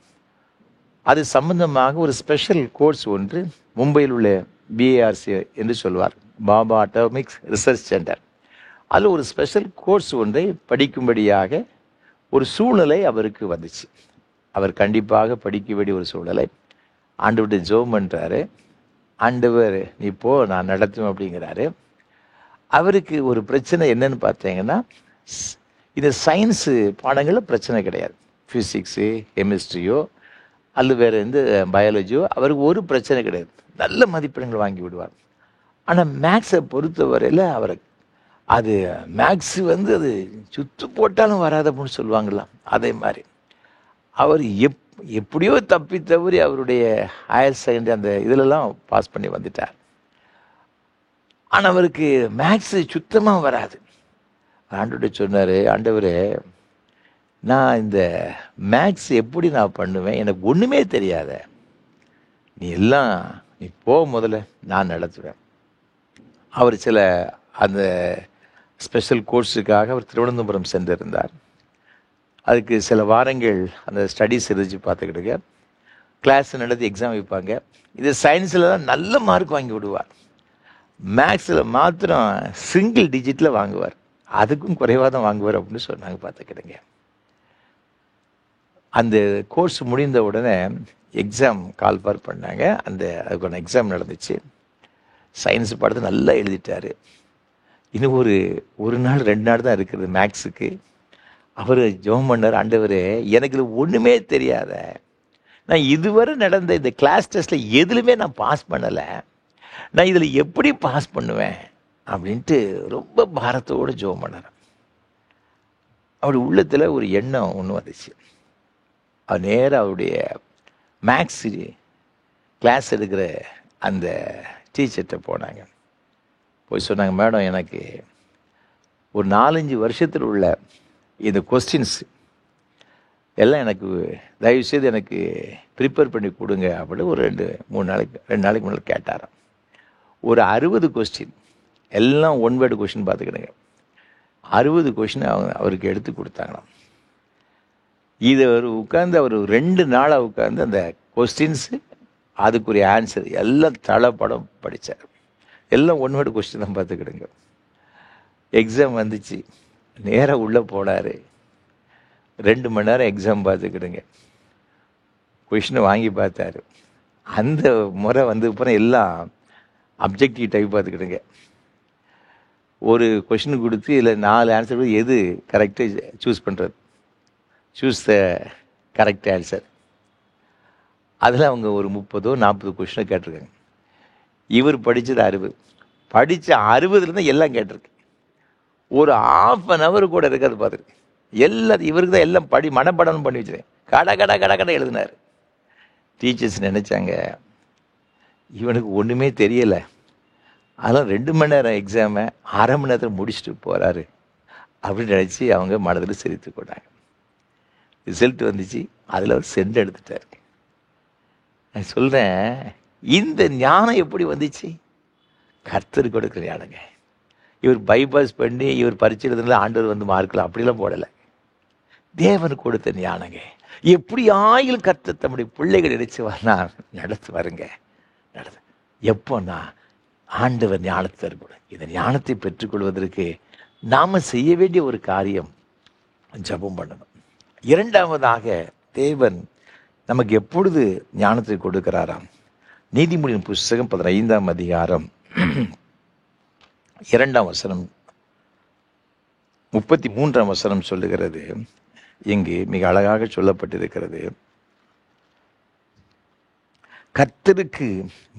[SPEAKER 1] அது சம்பந்தமாக ஒரு ஸ்பெஷல் கோர்ஸ் ஒன்று மும்பையில் உள்ள BARC என்று சொல்வார், பாபா அட்டாமிக்ஸ் ரிசர்ச் சென்டர். அதில் ஒரு ஸ்பெஷல் கோர்ஸ் ஒன்றை படிக்கும்படியாக ஒரு சூழ்நிலை அவருக்கு வந்துச்சு. அவர் கண்டிப்பாக படிக்க வேண்டிய ஒரு சூழ்நிலை. ஆண்டவர்கிட்ட ஜெபம் பண்ணுறாரு, ஆண்டவர் நீ போ நான் நடத்துவேன் அப்படிங்கிறாரு. அவருக்கு ஒரு பிரச்சனை என்னன்னு பார்த்தீங்கன்னா, இந்த சயின்ஸு பாடங்களில் பிரச்சனை கிடையாது, ஃபிசிக்ஸு கெமிஸ்ட்ரியோ அல்லது வேறு எந்த பயாலஜியோ அவருக்கு ஒரு பிரச்சனை கிடையாது, நல்ல மதிப்பெண்கள் வாங்கி விடுவார். ஆனால் மேக்ஸை பொறுத்தவரையில் அவருக்கு அது மேக்ஸு அது சுத்து போட்டாலும் வராது அப்படின்னு சொல்லுவாங்களாம். அதே மாதிரி அவர் எப்படியோ தப்பி தவறி அவருடைய ஹையர் செகண்டரி அந்த இதிலெல்லாம் பாஸ் பண்ணி வந்துட்டார். ஆனால் அவருக்கு மேக்ஸு சுத்தமாக வராது. ஆண்டவர்கிட்ட சொன்னார், ஆண்டவரே நான் இந்த மேக்ஸ் எப்படி நான் பண்ணுவேன், எனக்கு ஒன்றுமே தெரியாத, நீ போ முதல்ல நான் நடத்துவேன். அவர் சில அந்த ஸ்பெஷல் கோர்ஸுக்காக அவர் திருவனந்தபுரம் சென்றிருந்தார். அதுக்கு சில வாரங்கள் அந்த ஸ்டடீஸ் இருந்துச்சு பார்த்துக்கிட்டுங்க. கிளாஸ் நடத்தி எக்ஸாம் வைப்பாங்க. இது சயின்ஸில் தான் நல்ல மார்க் வாங்கி விடுவார். மேக்ஸில் மாத்திரம் சிங்கிள் டிஜிட்டில் வாங்குவார். அதுக்கும் குறைவாக தான் வாங்குவார் அப்படின்னு சொன்னாங்க பார்த்துக்கிடுங்க. அந்த கோர்ஸ் முடிந்த உடனே எக்ஸாம் கால்பார் பண்ணாங்க. அதுக்கான எக்ஸாம் நடந்துச்சு. சயின்ஸ் பாடத்தை நல்லா எழுதிட்டார். இன்னும் ஒரு நாள் 2 நாள் தான் இருக்குது மேக்ஸுக்கு. அவர் ஜெபம் பண்ணார், ஆண்டவரே எனக்கு இது ஒன்றுமே தெரியாத, நான் இதுவரை நடந்த இந்த கிளாஸ் டெஸ்ட்டில் எதுலையுமே நான் பாஸ் பண்ணலை, நான் இதில் எப்படி பாஸ் பண்ணுவேன் அப்படின்ட்டு ரொம்ப பாரத்தோடு ஜெபம் பண்ணார். அவருடைய உள்ளத்தில் ஒரு எண்ணம் ஒன்று வந்துச்சு. அவர் நேராக அவருடைய மேக்ஸ் கிளாஸ் எடுக்கிற அந்த டீச்சர்கிட்ட போனாங்க. போய் சொன்னாங்க, மேடம் எனக்கு ஒரு 4-5 வருஷத்தில் உள்ள இந்த கொஸ்டின்ஸ் எல்லாம் எனக்கு தயவுசெய்து எனக்கு ப்ரிப்பேர் பண்ணி கொடுங்க அப்படின்னு ஒரு 2 நாளைக்கு முன்னாடி கேட்டாராம். ஒரு 60 கொஸ்டின் எல்லாம் ஒன் வேர்டு கொஸ்டின் பார்த்துக்கிடுங்க. 60 கொஸ்டின் அவருக்கு எடுத்து கொடுத்தாங்களாம். இதை உட்காந்து அவர் 2 நாளாக உட்காந்து அந்த கொஸ்டின்ஸு அதுக்குரிய ஆன்சர் எல்லாம் தலைப்படம் படித்தார். எல்லாம் ஒன் வேர்டு கொஸ்டின் தான் பார்த்துக்கிடுங்க. எக்ஸாம் வந்துச்சு, நேராக உள்ளே போனார். 2 மணி நேரம் எக்ஸாம் பார்த்துக்கிடுங்க. கொஷினை வாங்கி பார்த்தாரு. அந்த முறை அப்புறம் எல்லாம் அப்ஜெக்டிவ் டைப் பார்த்துக்கிடுங்க. ஒரு கொஷின் கொடுத்து இதில் 4 ஆன்சர் எது கரெக்டாக சூஸ் பண்ணுறது, சூஸ் த கரெக்ட் ஆன்சர். அதில் அவங்க ஒரு 30-40 கொஷினை கேட்டிருக்காங்க. இவர் படித்தது 60, படித்த 60 எல்லாம் கேட்டிருக்கு. ஒரு 1/2 hour கூட இருக்காது பார்த்துருக்கு. எல்லாத்தையும் இவருக்கு தான் எல்லாம் மனப்படம் பண்ணி வச்சுருக்கேன். கடை எழுதினார். டீச்சர்ஸ் நினச்சாங்க இவனுக்கு ஒன்றுமே தெரியலை, அதெல்லாம் 2 மணி நேரம் எக்ஸாமை 1/2 மணி நேரத்தில் முடிச்சுட்டு போகிறாரு அப்படின்னு நினச்சி அவங்க மனதில் சிரித்து கொண்டாங்க. ரிசல்ட் வந்துச்சு, அதில் அவர் சென்ட் எடுத்துட்டார். நான் சொல்கிறேன், இந்த ஞானம் எப்படி வந்துச்சு? கர்த்தர் கொடுக்குற ஞானங்க. இவர் பைபாஸ் பண்ணி இவர் பரீட்சை எழுதுனால ஆண்டவர் மார்க்கில் அப்படிலாம் போடலை. தேவன் கொடுத்த ஞானங்க. எப்படி ஆயிலும் கர்த்தர் தம்முடைய பிள்ளைகள் நினைச்சு வரனா நடத்துவாருங்க. எப்போன்னா ஆண்டவர் ஞானத்தை தருக்கூடும். இந்த ஞானத்தை பெற்றுக்கொள்வதற்கு நாம் செய்ய வேண்டிய ஒரு காரியம் ஜெபம் பண்ணணும். 2வதாக தேவன் நமக்கு எப்பொழுது ஞானத்தை கொடுக்கிறாராம்? நீதிமொழியின் புஸ்தகம் 15ஆம் அதிகாரம் 2ஆம் வசனம் 33ஆம் வசனம் சொல்லுகிறது. இங்கு மிக அழகாக சொல்லப்பட்டிருக்கிறது, கர்த்தருக்கு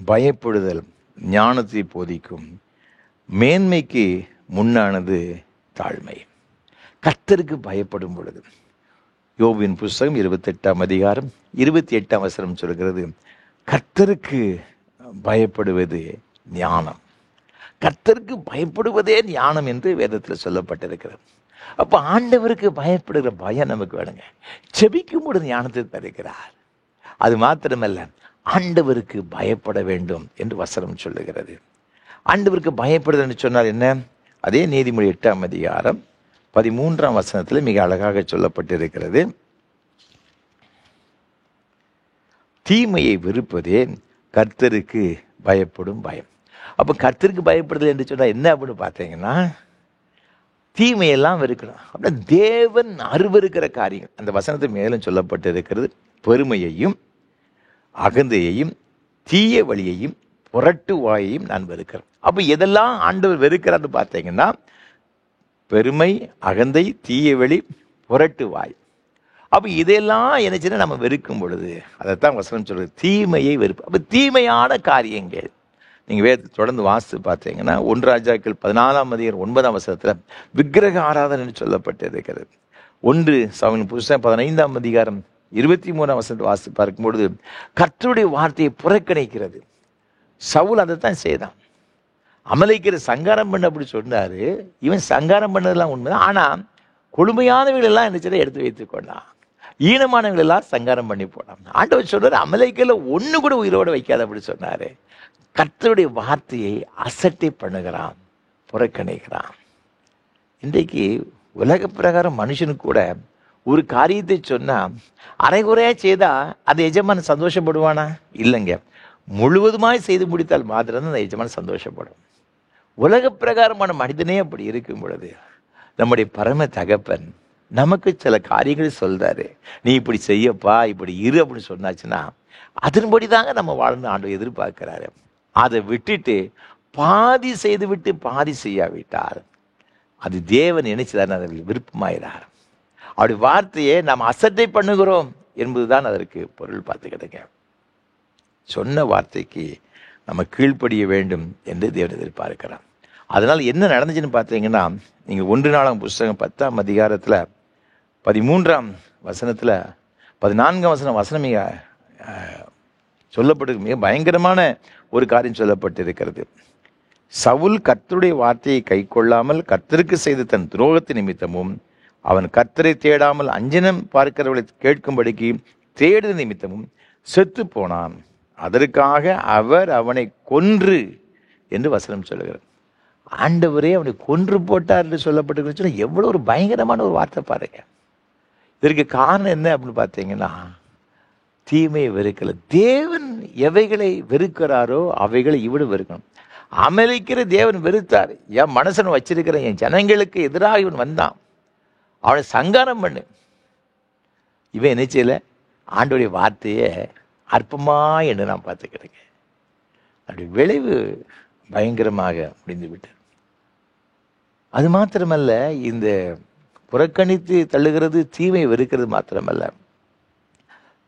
[SPEAKER 1] பயப்படுதல் ஞானத்தை போதிக்கும், மேன்மைக்கு முன்னானது தாழ்மை. கர்த்தருக்கு பயப்படும் பொழுது, யோபின் புஸ்தகம் 28ஆம் அதிகாரம் 28ஆம் வசனம் சொல்கிறது, கர்த்தருக்கு பயப்படுவது ஞானம். கர்த்தருக்கு பயப்படுவதே ஞானம் என்று வேதத்தில் சொல்லப்பட்டிருக்கிறது. அப்போ ஆண்டவருக்கு பயப்படுகிற பயம் நமக்கு வேணுங்க. செபிக்கும் பொழுது ஞானத்தை தருகிறார். அது மாத்திரமல்ல, ஆண்டவருக்கு பயப்பட வேண்டும் என்று வசனம் சொல்லுகிறது. ஆண்டவருக்கு பயப்படுதல் என்று சொன்னால் என்ன? அதே நீதிமொழி 8ஆம் அதிகாரம் 13ஆம் வசனத்தில் மிக அழகாக சொல்லப்பட்டிருக்கிறது, தீமையை வெறுப்பதே கர்த்தருக்கு பயப்படும் பயம். அப்போ கர்த்தருக்கு பயப்படுதல் என்று சொன்னால் என்ன அப்படின்னு பார்த்தீங்கன்னா, தீமையெல்லாம் வெறுக்கணும். அப்படின்னா தேவன் அருவருக்கிற காரியங்கள் அந்த வசனத்தை மேலும் சொல்லப்பட்டிருக்கிறது, பெருமையையும் அகந்தையையும் தீய வழியையும் புரட்டு வாயையும் நான் வெறுக்கிறேன். அப்போ எதெல்லாம் ஆண்டவர் வெறுக்கிறான்னு பார்த்தீங்கன்னா, பெருமை, அகந்தை, தீய வழி, புரட்டு வாய். அப்போ இதெல்லாம் என்னச்சுன்னா நம்ம வெறுக்கும் பொழுது அதைத்தான் வசனம் சொல்றது, தீமையை வெறுப்பு. அப்போ தீமையான காரியங்கள் நீங்கள் தொடர்ந்து வாசித்து பார்த்தீங்கன்னா 1 ராஜாக்கள் 14ஆம் அதிகாரம் 9ஆம் வசனத்தில் விக்கிரக ஆராதனை சொல்லப்பட்டு இருக்கிறது. 1 சாமுவேல் புஸ்தகம் 15ஆம் அதிகாரம் 23ஆம் வசனத்தை வாசித்து பார்க்கும்பொழுது கர்த்தருடைய வார்த்தையை புறக்கணிக்கிறது. சவுல் அதை தான் செய்தான். அமலேக்கிற சங்காரம் பண்ண அப்படி சொன்னாரு. இவன் சங்காரம் பண்ணதெல்லாம் உண்மைதான். ஆனால் கொடுமையானவர்கள் எல்லாம் என்ன எடுத்து வைத்து கொண்டான், ஈனமானவர்கள் எல்லாம் சங்காரம் பண்ணி போனான். ஆண்டவர் சொன்னார், அமலேக்கில் ஒன்று கூட உயிரோடு வைக்காத அப்படி சொன்னாரு. கர்த்தருடைய வார்த்தையை அசட்டை பண்ணுகிறான், புறக்கணிக்கிறான். இன்றைக்கு உலக பிரகாரம் மனுஷனுக்கு கூட ஒரு காரியத்தை சொன்னா அரைகுறையா செய்தா அந்த எஜமான் சந்தோஷப்படுவானா? இல்லைங்க. முழுவதுமாய் செய்து முடித்தால் மாத்திரம் அந்த எஜமான் சந்தோஷப்படும். உலக பிரகாரமான மனிதனே அப்படி இருக்கும் பொழுது நம்முடைய பரம தகப்பன் நமக்கு சில காரியங்கள் சொல்றாரு, நீ இப்படி செய்யப்பா, இப்படி இரு அப்படின்னு சொன்னாச்சுன்னா அதன்படி தாங்க நம்ம வாழ்ந்து ஆண்டவர் எதிர்பார்க்கிறாரு. அதை விட்டுட்டு பாதி செய்து விட்டு பாதி செய்யாவிட்டார் அது தேவன் நினைச்சுதான் அதில் விருப்பமாயிறார். அப்படி வார்த்தையை நாம் அசட்டை பண்ணுகிறோம் என்பதுதான் அதற்கு பொருள். பார்த்துக்கிடுங்க, சொன்ன வார்த்தைக்கு நம்ம கீழ்ப்படிய வேண்டும் என்று தேவன் எதிர்பார்க்கிறார். அதனால் என்ன நடந்துச்சுன்னு பார்த்தீங்கன்னா, நீங்கள் 1 நாளாம் புஸ்தகம் 10ஆம் அதிகாரத்தில் 13ஆம் வசனத்தில் 14ஆம் வசனம் மிக சொல்லப்பட்டு மிக பயங்கரமான ஒரு காரியம் சொல்லப்பட்டிருக்கிறது. சவுல் கர்த்தருடைய வார்த்தையை கை கொள்ளாமல் கர்த்தருக்கு செய்த தன் துரோகத்தின் நிமித்தமும் அவன் கர்த்தரை தேடாமல் அஞ்சனம் பார்க்கிறவர்களை கேட்கும்படிக்கு தேடுத நிமித்தமும் செத்து போனான். அதற்காக அவர் அவனை கொன்று என்று வசனம் சொல்லுகிறார். ஆண்டவரே அவனை கொன்று போட்டார் என்று சொல்லப்பட்டிருக்க எவ்வளவு ஒரு பயங்கரமான ஒரு வார்த்தை பாருங்க. இதற்கு காரணம் என்ன அப்படின்னு பார்த்தீங்கன்னா, தீமையை வெறுக்கல. தேவன் எவைகளை வெறுக்கிறாரோ அவைகளை இவடு வெறுக்கணும். அமலிக்கிற தேவன் வெறுத்தார். என் மனசன் வச்சிருக்கிற என் ஜனங்களுக்கு எதிராக இவன் வந்தான், அவனை சங்காரம் பண்ணு. இவன் என்ன செய்யல, ஆண்டோடைய வார்த்தையை அற்பமா என்று நான் பார்த்துக்கிறேங்க. அப்படி விளைவு பயங்கரமாக முடிந்து விட்டார். அது மாத்திரமல்ல, இந்த புறக்கணித்து தள்ளுகிறது தீமை வெறுக்கிறது மாத்திரமல்ல,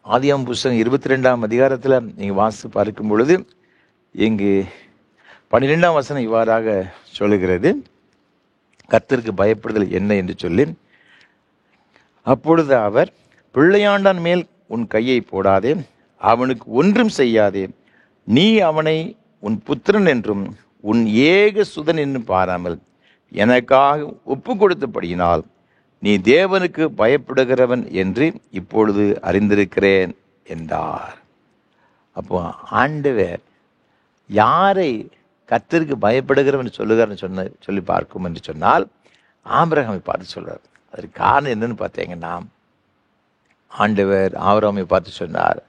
[SPEAKER 1] ஆதியாகமம் புஸ்தகம் 22ஆம் அதிகாரத்தில் நீங்கள் வாசித்து பார்க்கும் பொழுது இங்கு 12ஆம் வசனம் இவ்வாறாக சொல்லுகிறது, கர்த்தருக்கு பயப்படுதல் என்ன என்று சொல்லி, அப்பொழுது அவர், பிள்ளையாண்டான் மேல் உன் கையை போடாதே, அவனுக்கு ஒன்றும் செய்யாதே, நீ அவனை உன் புத்திரன் என்றும் உன் ஏக சுதன் என்றும் பாராமல் எனக்காக ஒப்பு கொடுத்தபடியினால் நீ தேவனுக்கு பயப்படுகிறவன் என்று இப்பொழுது அறிந்திருக்கிறேன் என்றார். அப்போ ஆண்டவர் யாரை கர்த்தருக்கு பயப்படுகிறவன் சொல்லுகிறான்னு சொல்லி பார்க்கும் என்று சொன்னால் ஆபிரகாமை பார்த்து சொல்றார். அதற்கு காரணம் என்னன்னு பார்த்தீங்கன்னா, ஆண்டவர் ஆபிரகாமை பார்த்து சொன்னார்,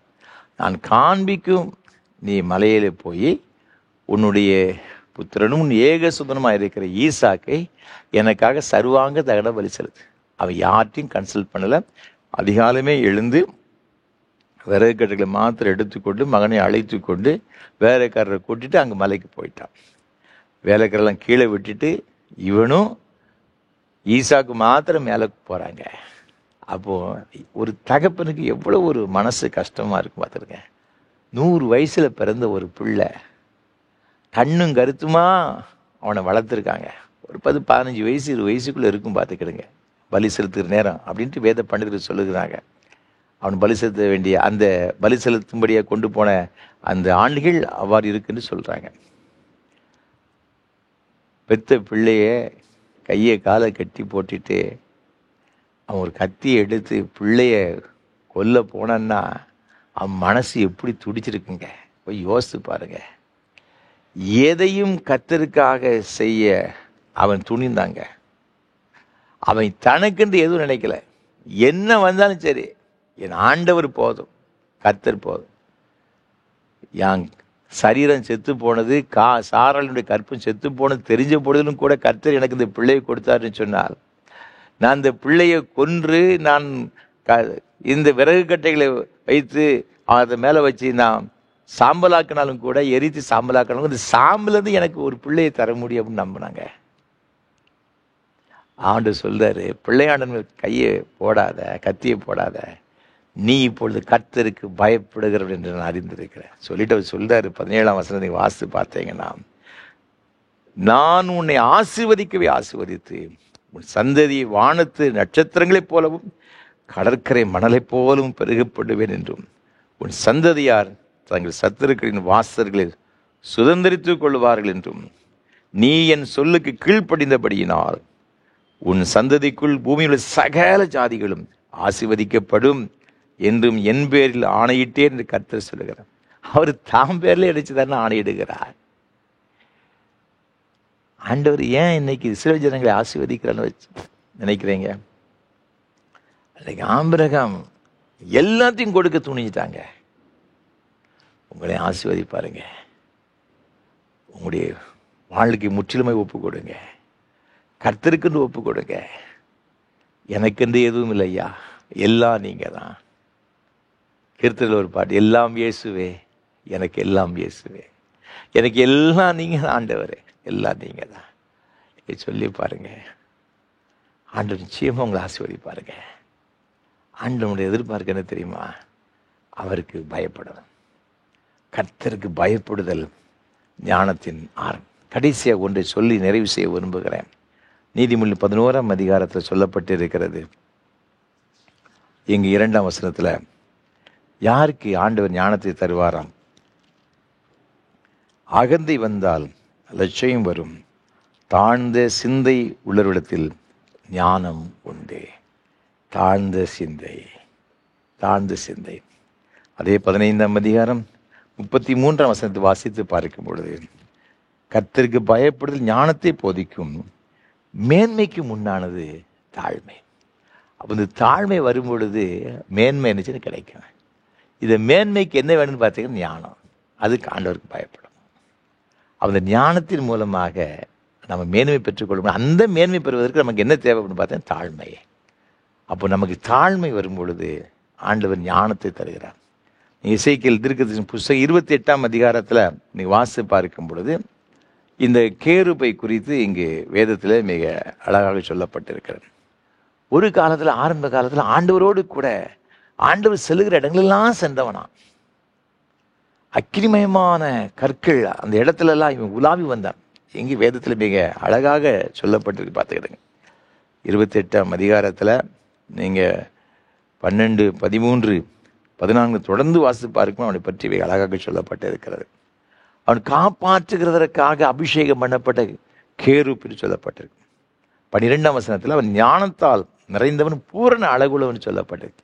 [SPEAKER 1] நான் காண்பிக்கும் நீ மலையிலே போய் உன்னுடைய புத்திரனும் உன் ஏக சுதனமாக இருக்கிற ஈசாக்கை எனக்காக சர்வாங்க தகன பலி செலுத்து. அவன் யார்ட்டையும் கன்சல்ட் பண்ணலை. அதிகாலமே எழுந்து விறகு கட்டைகளை மாத்திரம் எடுத்துக்கொண்டு மகனை அழைத்து கொண்டு வேலைக்காரரை கூட்டிட்டு அங்கே மலைக்கு போயிட்டான். வேலைக்காரெல்லாம் கீழே விட்டுட்டு இவனும் ஈசாக்கு மாத்திரம் மேலே போகிறாங்க. அப்போது ஒரு தகப்பனுக்கு எவ்வளோ ஒரு மனசு கஷ்டமாக இருக்கும் பார்த்துருங்க. 100 வயசில் பிறந்த ஒரு பிள்ளை கண்ணும் கருத்துமா அவனை வளர்த்துருக்காங்க. ஒரு 10-15 வயசு 20 வயசுக்குள்ளே இருக்கும் பார்த்துக்கிடுங்க. பலி செலுத்துகிற நேரம் அப்படின்ட்டு வேத பண்டிதர் சொல்லுகிறாங்க. அவன் பலி செலுத்த வேண்டிய அந்த பலி செலுத்தும்படியாக கொண்டு போன அந்த ஆண்டுகள் அவ்வாறு இருக்குன்னு சொல்கிறாங்க. பெத்த பிள்ளைய கையை காலை கட்டி போட்டுட்டு அவன் ஒரு கத்தியை எடுத்து பிள்ளைய கொல்ல போனான்னா அவன் மனசு எப்படி துடிச்சிருக்குங்க. போய் யோசித்து பாருங்க. எதையும் கர்த்தருக்காக செய்ய அவன் துணிந்தாங்க. அவன் தனக்கென்று எதுவும் நினைக்கல. என்ன வந்தாலும் சரி, என் ஆண்டவர் போதும், கர்த்தர் போதும். என் சரீரம் செத்து போனது, சாராளுடைய கற்பம் செத்து போனது தெரிஞ்ச பொழுதிலும் கூட கர்த்தர் எனக்கு இந்த பிள்ளையை கொடுத்தாருன்னு சொன்னால், நான் இந்த பிள்ளையை கொன்று நான் இந்த விறகு கட்டைகளை வைத்து அதை மேலே வச்சு நான் சாம்பலாக்கினாலும் கூட, எரித்து சாம்பலாக்கினாலும் இந்த சாம்பலேருந்து எனக்கு ஒரு பிள்ளையை தர முடியும் அப்படின்னு நம்பினாங்க. ஆண்டவர் சொல்றாரு, பிள்ளையாண்டன் கையை போடாத, கத்தியை போடாத, நீ இப்பொழுது கர்த்தருக்கு பயப்படுகிறவன் என்று நான் அறிந்திருக்கிறேன் சொல்லிட்டு அவர் சொல்றாரு. 17ஆம் வசனத்தை வாசித்து பார்த்தீங்கன்னா, நான் உன்னை ஆசீர்வதிக்கவே ஆசீர்வதித்து உன் சந்ததியை வானத்து நட்சத்திரங்களைப் போலவும் கடற்கரை மணலைப் போலவும் பெருகப்படுவேன் என்றும் உன் சந்ததியார் தங்கள் சத்துருக்களின் வாசல்களில் சுதந்திரித்துக் கொள்வார்கள் என்றும் நீ என் சொல்லுக்கு கீழ்ப்படிந்தபடியினால் உன் சந்ததிக்குள் பூமியில் சகல ஜாதிகளும் ஆசீர்வதிக்கப்படும் என்றும் என் பேரில் ஆணையிட்டேன் என்று கர்த்தர் சொல்லுகிறார். அவர் தாம் பேரில் அடிச்சுதானே ஆணையிடுகிறார். ஆண்டவர் ஏன் இன்னைக்கு இஸ்ரவேல் ஜனங்களை ஆசீர்வதிக்கிறான்னு வச்சு நினைக்கிறீங்க? அன்றைக்கு ஆபிரகாம் எல்லாத்தையும் கொடுக்க துணிஞ்சிட்டாங்க. உங்களை ஆசீர்வதிப்பாருங்க. உங்களுடைய வாழ்க்கை முற்றிலுமாய் ஒப்பு கொடுங்க. கர்த்தருக்குன்னு ஒப்பு கொடுங்க. எனக்கென்று எதுவும் இல்லையா, எல்லாம் நீங்க தான். கீர்த்தனையில் ஒரு பாட்டு, எல்லாம் இயேசுவே, எனக்கு எல்லாம் இயேசுவே, எனக்கு எல்லாம் நீங்க தான் ஆண்டவரே, எல்லாம் நீங்க தான் சொல்லி பாருங்க. ஆண்டவர் நிச்சயமா உங்களை ஆசீர்வதிப்பாருங்க. ஆண்டவனுடைய எதிர்பார்க்க என்ன தெரியுமா? அவருக்கு பயப்படணும். கர்த்தருக்கு பயப்படுதல் ஞானத்தின் ஆரம்பம். கடைசியாக ஒன்றை சொல்லி நிறைவு செய்ய விரும்புகிறேன். நீதிமொழி 11ஆம் அதிகாரத்தில் சொல்லப்பட்டிருக்கிறது. இங்கு 2ஆம் வசனத்தில், யாருக்கு ஆண்டவர் ஞானத்தை தருவாராம்? அகந்தை வந்தால் லட்சியம் வரும், தாழ்ந்த சிந்தை உள்ளவரிடத்தில் ஞானம் உண்டு. தாழ்ந்த சிந்தை, தாழ்ந்த சிந்தை. அதே 15ஆம் அதிகாரம் 33ஆம் வசனத்தை வாசித்து பார்க்கும் பொழுது, கர்த்தருக்கு பயப்படுதல் ஞானத்தை போதிக்கும், மேன்மைக்கு முன்னானது தாழ்மை. அப்போ இந்த தாழ்மை வரும் பொழுது மேன்மை என்னச்சுன்னு கிடைக்கும். இந்த மேன்மைக்கு என்ன வேணும்னு பார்த்தீங்கன்னா ஞானம். அதுக்கு ஆண்டவருக்கு பயப்படும். அந்த ஞானத்தின் மூலமாக நம்ம மேன்மை பெற்றுக்கொள்ளும். அந்த மேன்மை பெறுவதற்கு நமக்கு என்ன தேவைன்னு பார்த்தீங்கன்னா தாழ்மை. அப்போ நமக்கு தாழ்மை வரும் பொழுது ஆண்டவர் ஞானத்தை தருகிறார். எசேக்கியேல் தீர்க்கதரிசன புத்தகம் 28ஆம் அதிகாரத்தில் நீங்கள் வாசித்து பார்க்கும் பொழுது இந்த கேருபை குறித்து இங்கு வேதத்தில் மிக அழகாக சொல்லப்பட்டிருக்கிறது. ஒரு காலத்தில், ஆரம்ப காலத்தில் ஆண்டவரோடு கூட ஆண்டவர் செல்லுகிற இடங்களெல்லாம் சென்றவனா. அக்கினிமயமான கற்கள் அந்த இடத்துலலாம் இவன் உலாவி வந்தான். எங்கே வேதத்தில் மிக அழகாக சொல்லப்பட்டிருக்கு பார்த்துக்கிடுங்க. 28ஆம் அதிகாரத்தில் நீங்கள் 12, 13, 14 தொடர்ந்து வாசித்து பார்க்கும். அவனை பற்றி அழகாக சொல்லப்பட்டு இருக்கிறது. அவன் காப்பாற்றுகிறதற்காக அபிஷேகம் பண்ணப்பட்ட கேருப் சொல்லப்பட்டிருக்கு. 12ஆம் வசனத்தில் அவன் ஞானத்தால் நிறைந்தவன் பூரண அழகுள்ளவன் சொல்லப்பட்டிருக்கு.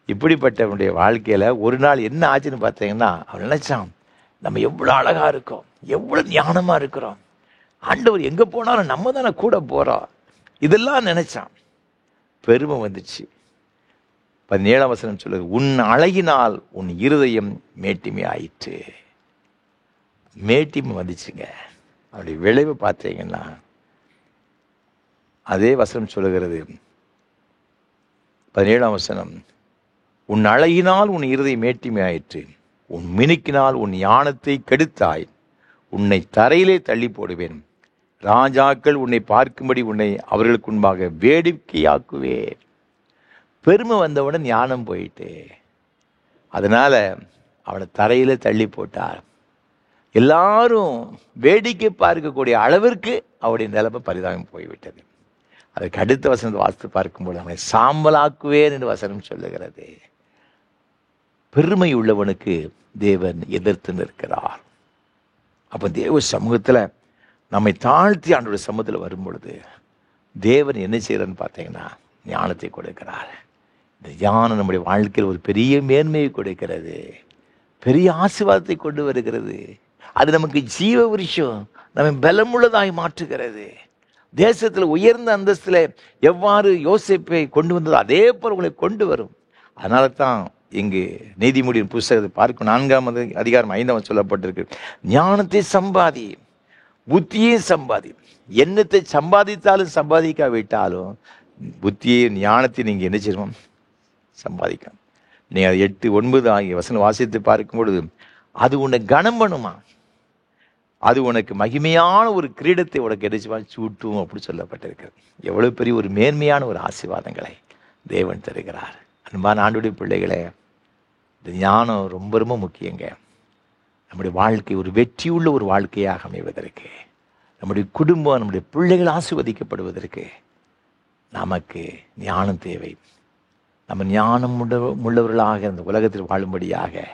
[SPEAKER 1] இப்படிப்பட்டவனுடைய வாழ்க்கையில் ஒரு நாள் என்ன ஆச்சுன்னு பார்த்தீங்கன்னா, அவன் நினைச்சான், நம்ம எவ்வளோ அழகா இருக்கோம், எவ்வளோ ஞானமா இருக்கிறோம், ஆண்டவர் எங்கே போனாலும் நம்ம தானே கூட போகிறோம், இதெல்லாம் நினைச்சான். பெருமை வந்துச்சு. 17ஆம் வசனம் சொல்லுது, உன் அழகினால் உன் இருதயம் மேட்டிமை ஆயிற்று. மேட்டிமை வந்துச்சுங்க. அப்படி விளைவு பார்த்தீங்கன்னா அதே வசனம் சொல்லுகிறது. 17ஆம் வசனம், உன் அழகினால் உன் இருதயம் மேட்டிமை ஆயிற்று, உன் மினுக்கினால் உன் ஞானத்தை கெடுத்தாய், உன்னை தரையிலே தள்ளி போடுவேன், ராஜாக்கள் உன்னை பார்க்கும்படி உன்னை அவர்களுக்கு முன்பாக வேடிக்கையாக்குவேன். பெருமை வந்தவுடன் ஞானம் போயிட்டு, அதனால அவனை தரையில தள்ளி போட்டார். எல்லாரும் வேடிக்கை பார்க்கக்கூடிய அளவிற்கு அவருடைய நிலைமை பரிதாபம் போய்விட்டது. அதுக்கு அடுத்த வசனத்தை வாசித்து பார்க்கும்போது, அவனை சாம்பலாக்குவேன் என்று வசனம் சொல்லுகிறது. பெருமை உள்ளவனுக்கு தேவன் எதிர்த்து நிற்கிறார். அப்போ தேவ சமூகத்தில் நம்மை தாழ்த்தி ஆண்டோட சமூகத்தில் வரும் பொழுது தேவன் என்ன செய்யறன்னு பார்த்தீங்கன்னா ஞானத்தை கொடுக்கிறார். இந்த ஞானம் நம்முடைய வாழ்க்கையில் ஒரு பெரிய மேன்மையை கொடுக்கிறது, பெரிய ஆசீர்வாதத்தை கொண்டு வருகிறது. அது நமக்கு ஜீவ விருட்சம், நம்மை பலமுள்ளதாய் மாற்றுகிறது. தேசத்தில் உயர்ந்த அந்தஸ்தில் எவ்வாறு யோசேப்பை கொண்டு வந்ததோ அதே போல் உங்களை கொண்டு வரும். அதனால தான் இங்கு நீதிமொழியின் புஸ்தகத்தை பார்க்கும் 4ஆம் அதிகாரம் 5ஆம் சொல்லப்பட்டிருக்கு, ஞானத்தை சம்பாதி, புத்தியை சம்பாதி. எண்ணத்தை சம்பாதித்தாலும் சம்பாதிக்காவிட்டாலும் புத்தியை ஞானத்தை நீங்கள் என்ன செய்யணும்? சம்பாதிக்கணும். நீங்கள் 8, 9 ஆகிய வசனம் வாசித்து பார்க்கும் பொழுது, அது உன்னை கனம் பண்ணுமா, அது உனக்கு மகிமையான ஒரு கிரீடத்தை உனக்கு எரிச்சுவா சூட்டும் அப்படி சொல்லப்பட்டிருக்கிறது. எவ்வளவு பெரிய ஒரு மேன்மையான ஒரு ஆசீர்வாதங்களை தேவன் தருகிறார். அன்பான ஆண்டவருடைய பிள்ளைகளே, இந்த ஞானம் ரொம்ப ரொம்ப முக்கியங்க. நம்முடைய வாழ்க்கை ஒரு வெற்றியுள்ள ஒரு வாழ்க்கையாக அமைவதற்கு, நம்முடைய குடும்பம், நம்முடைய பிள்ளைகள் ஆசீர்வதிக்கப்படுவதற்கு நமக்கு ஞானம் தேவை. நம்ம ஞானம் உள்ளவர்களாக இந்த உலகத்தில் வாழும்படியாக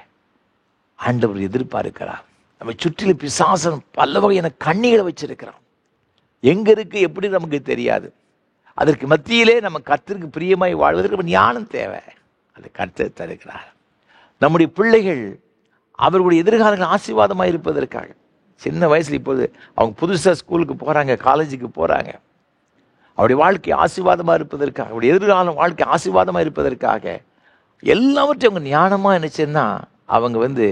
[SPEAKER 1] ஆண்டவர் எதிர்பார்க்கிறார். நம்ம சுற்றிலும் பிசாசன் பல வகையான கண்ணிகளை வச்சிருக்கிறான். எங்க இருக்கு எப்படி நமக்கு தெரியாது. அதற்கு மத்தியிலே நம்ம கர்த்தருக்கு பிரியமாய் வாழ்வதற்கு நம்ம ஞானம் தேவை. அது கர்த்தர் தருகிறார். நம்முடைய பிள்ளைகள் அவர்களுடைய எதிர்காலங்கள் ஆசீர்வாதமாக இருப்பதற்காக, சின்ன வயசுல இப்போது அவங்க புதுசாக ஸ்கூலுக்கு போகிறாங்க, காலேஜுக்கு போகிறாங்க. அவருடைய வாழ்க்கை ஆசீர்வாதமாக இருப்பதற்காக, அவருடைய எதிர்காலம் வாழ்க்கை ஆசீர்வாதமாக இருப்பதற்காக எல்லாவற்றையும் அவங்க ஞானமாக நினச்சேன்னா அவங்க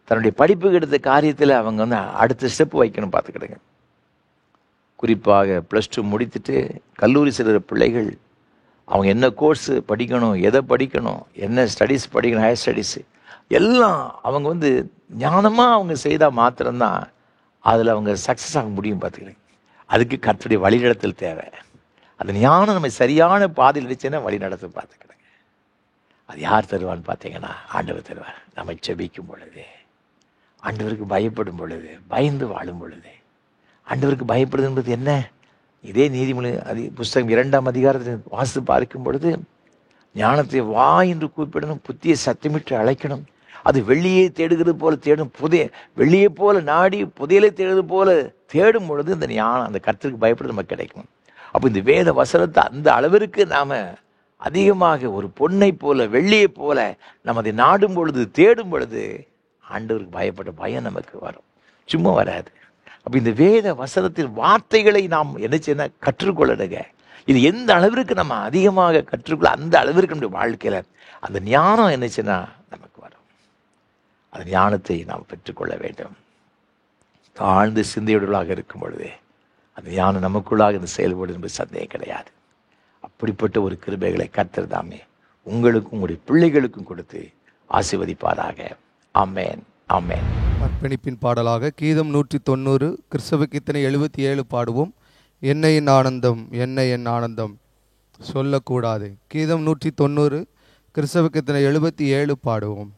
[SPEAKER 1] தன்னுடைய படிப்புக்கு எடுத்த காரியத்தில் அவங்க அடுத்த ஸ்டெப்பு வைக்கணும். பார்த்துக்கிடுங்க. குறிப்பாக +2 முடித்துட்டு கல்லூரி செல்கிற பிள்ளைகள் அவங்க என்ன கோர்ஸு படிக்கணும், எதை படிக்கணும், என்ன ஸ்டடீஸ் படிக்கணும், ஹையர் ஸ்டடீஸு எல்லாம் அவங்க ஞானமாக அவங்க செய்தால் மாத்திரம்தான் அதில் அவங்க சக்ஸஸ் ஆக முடியும். பார்த்துக்கிறேன். அதுக்கு கர்த்தருடைய வழிநடத்தல் தேவை. அந்த ஞானம் நம்ம சரியான பாதையில் இருந்துச்சுன்னா வழி நடத்த பார்த்துக்கிடுங்க. அது யார் தருவான்னு பார்த்தீங்கன்னா ஆண்டவர் தருவார். நம்ம செபிக்கும் பொழுது, ஆண்டவருக்கு பயப்படும் பொழுது, பயந்து வாழும் பொழுது. ஆண்டவருக்கு பயப்படுதுன்றது என்ன? இதே நீதிமொழி புஸ்தகம் 2ஆம் அதிகாரத்தில் வாசித்து பார்க்கும் பொழுது, ஞானத்தை வா என்று கூப்பிடணும், புத்தியை சத்தமிட்டு அழைக்கணும். அது வெள்ளியை தேடுகிறது போல தேடும், வெள்ளியை போல நாடி புதையலை தேடுறது போல தேடும் பொழுது இந்த ஞானம், அந்த கர்த்தருக்கு பயப்படுறது நமக்கு கிடைக்கும். அப்போ இந்த வேத வசனத்தை அந்த அளவிற்கு நாம் அதிகமாக ஒரு பொன்னை போல வெள்ளியை போல நம்ம அதை நாடும் பொழுது, தேடும் பொழுது ஆண்டவருக்கு பயப்பட்ட பயம் நமக்கு வரும், சும்மா வராது. அப்போ இந்த வேத வசனத்தின் வார்த்தைகளை நாம் என்ன செய்யணும்? கற்றுக்கொள்ளணுங்க. இது எந்த அளவிற்கு நம்ம அதிகமாக கற்றுக்கொள்ள அந்த அளவிற்கு நம்முடைய வாழ்க்கையில் அந்த ஞானம் என்ன செய்யணும்? நமக்கு வரும். அந்த ஞானத்தை நாம் பெற்றுக்கொள்ள வேண்டும். தாழ்ந்து சிந்தையுடலாக இருக்கும் பொழுது அந்த ஞானம் நமக்குள்ளாக இந்த செயல்பாடு என்பது சந்தேகம் கிடையாது. அப்படிப்பட்ட ஒரு கிருபைகளை கர்த்தர் தாமே உங்களுக்கும் உங்களுடைய பிள்ளைகளுக்கும் கொடுத்து ஆசீர்வதிப்பாராக. ஆமென், ஆமென்.
[SPEAKER 3] அர்ப்பணிப்பின் பாடலாக கீதம் 190, கிறிஸ்தவ கீர்த்தனை 77 பாடுவோம். என்ன என் ஆனந்தம், என்ன என் ஆனந்தம் சொல்லக்கூடாது. கீதம் 190, கிறிஸ்தவ கீர்த்தனை 77 பாடுவோம்.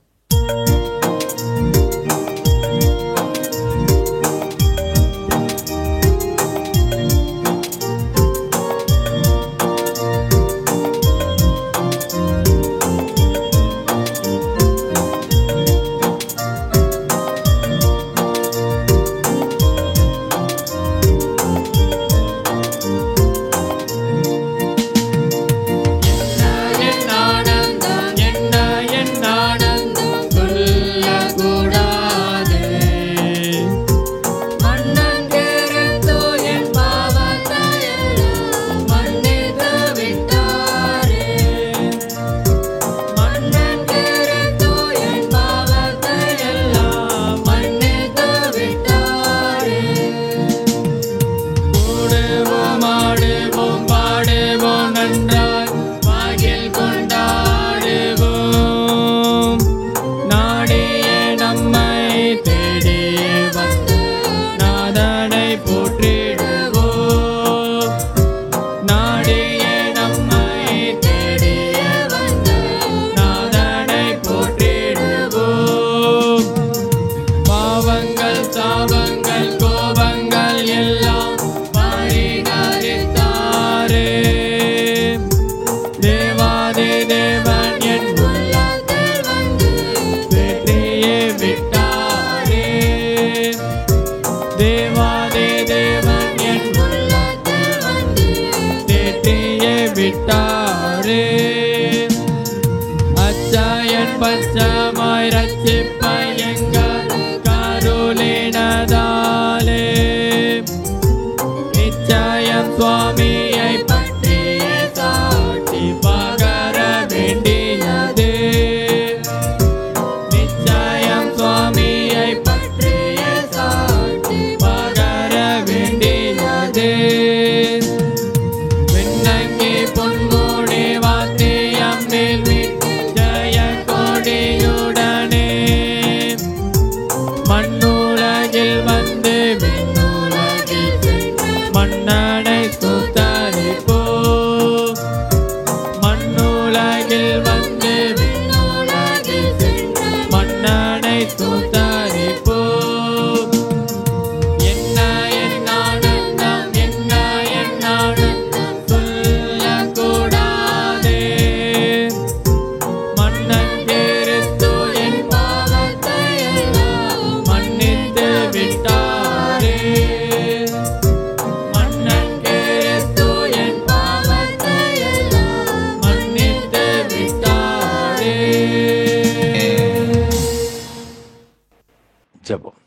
[SPEAKER 1] ஜெபம்.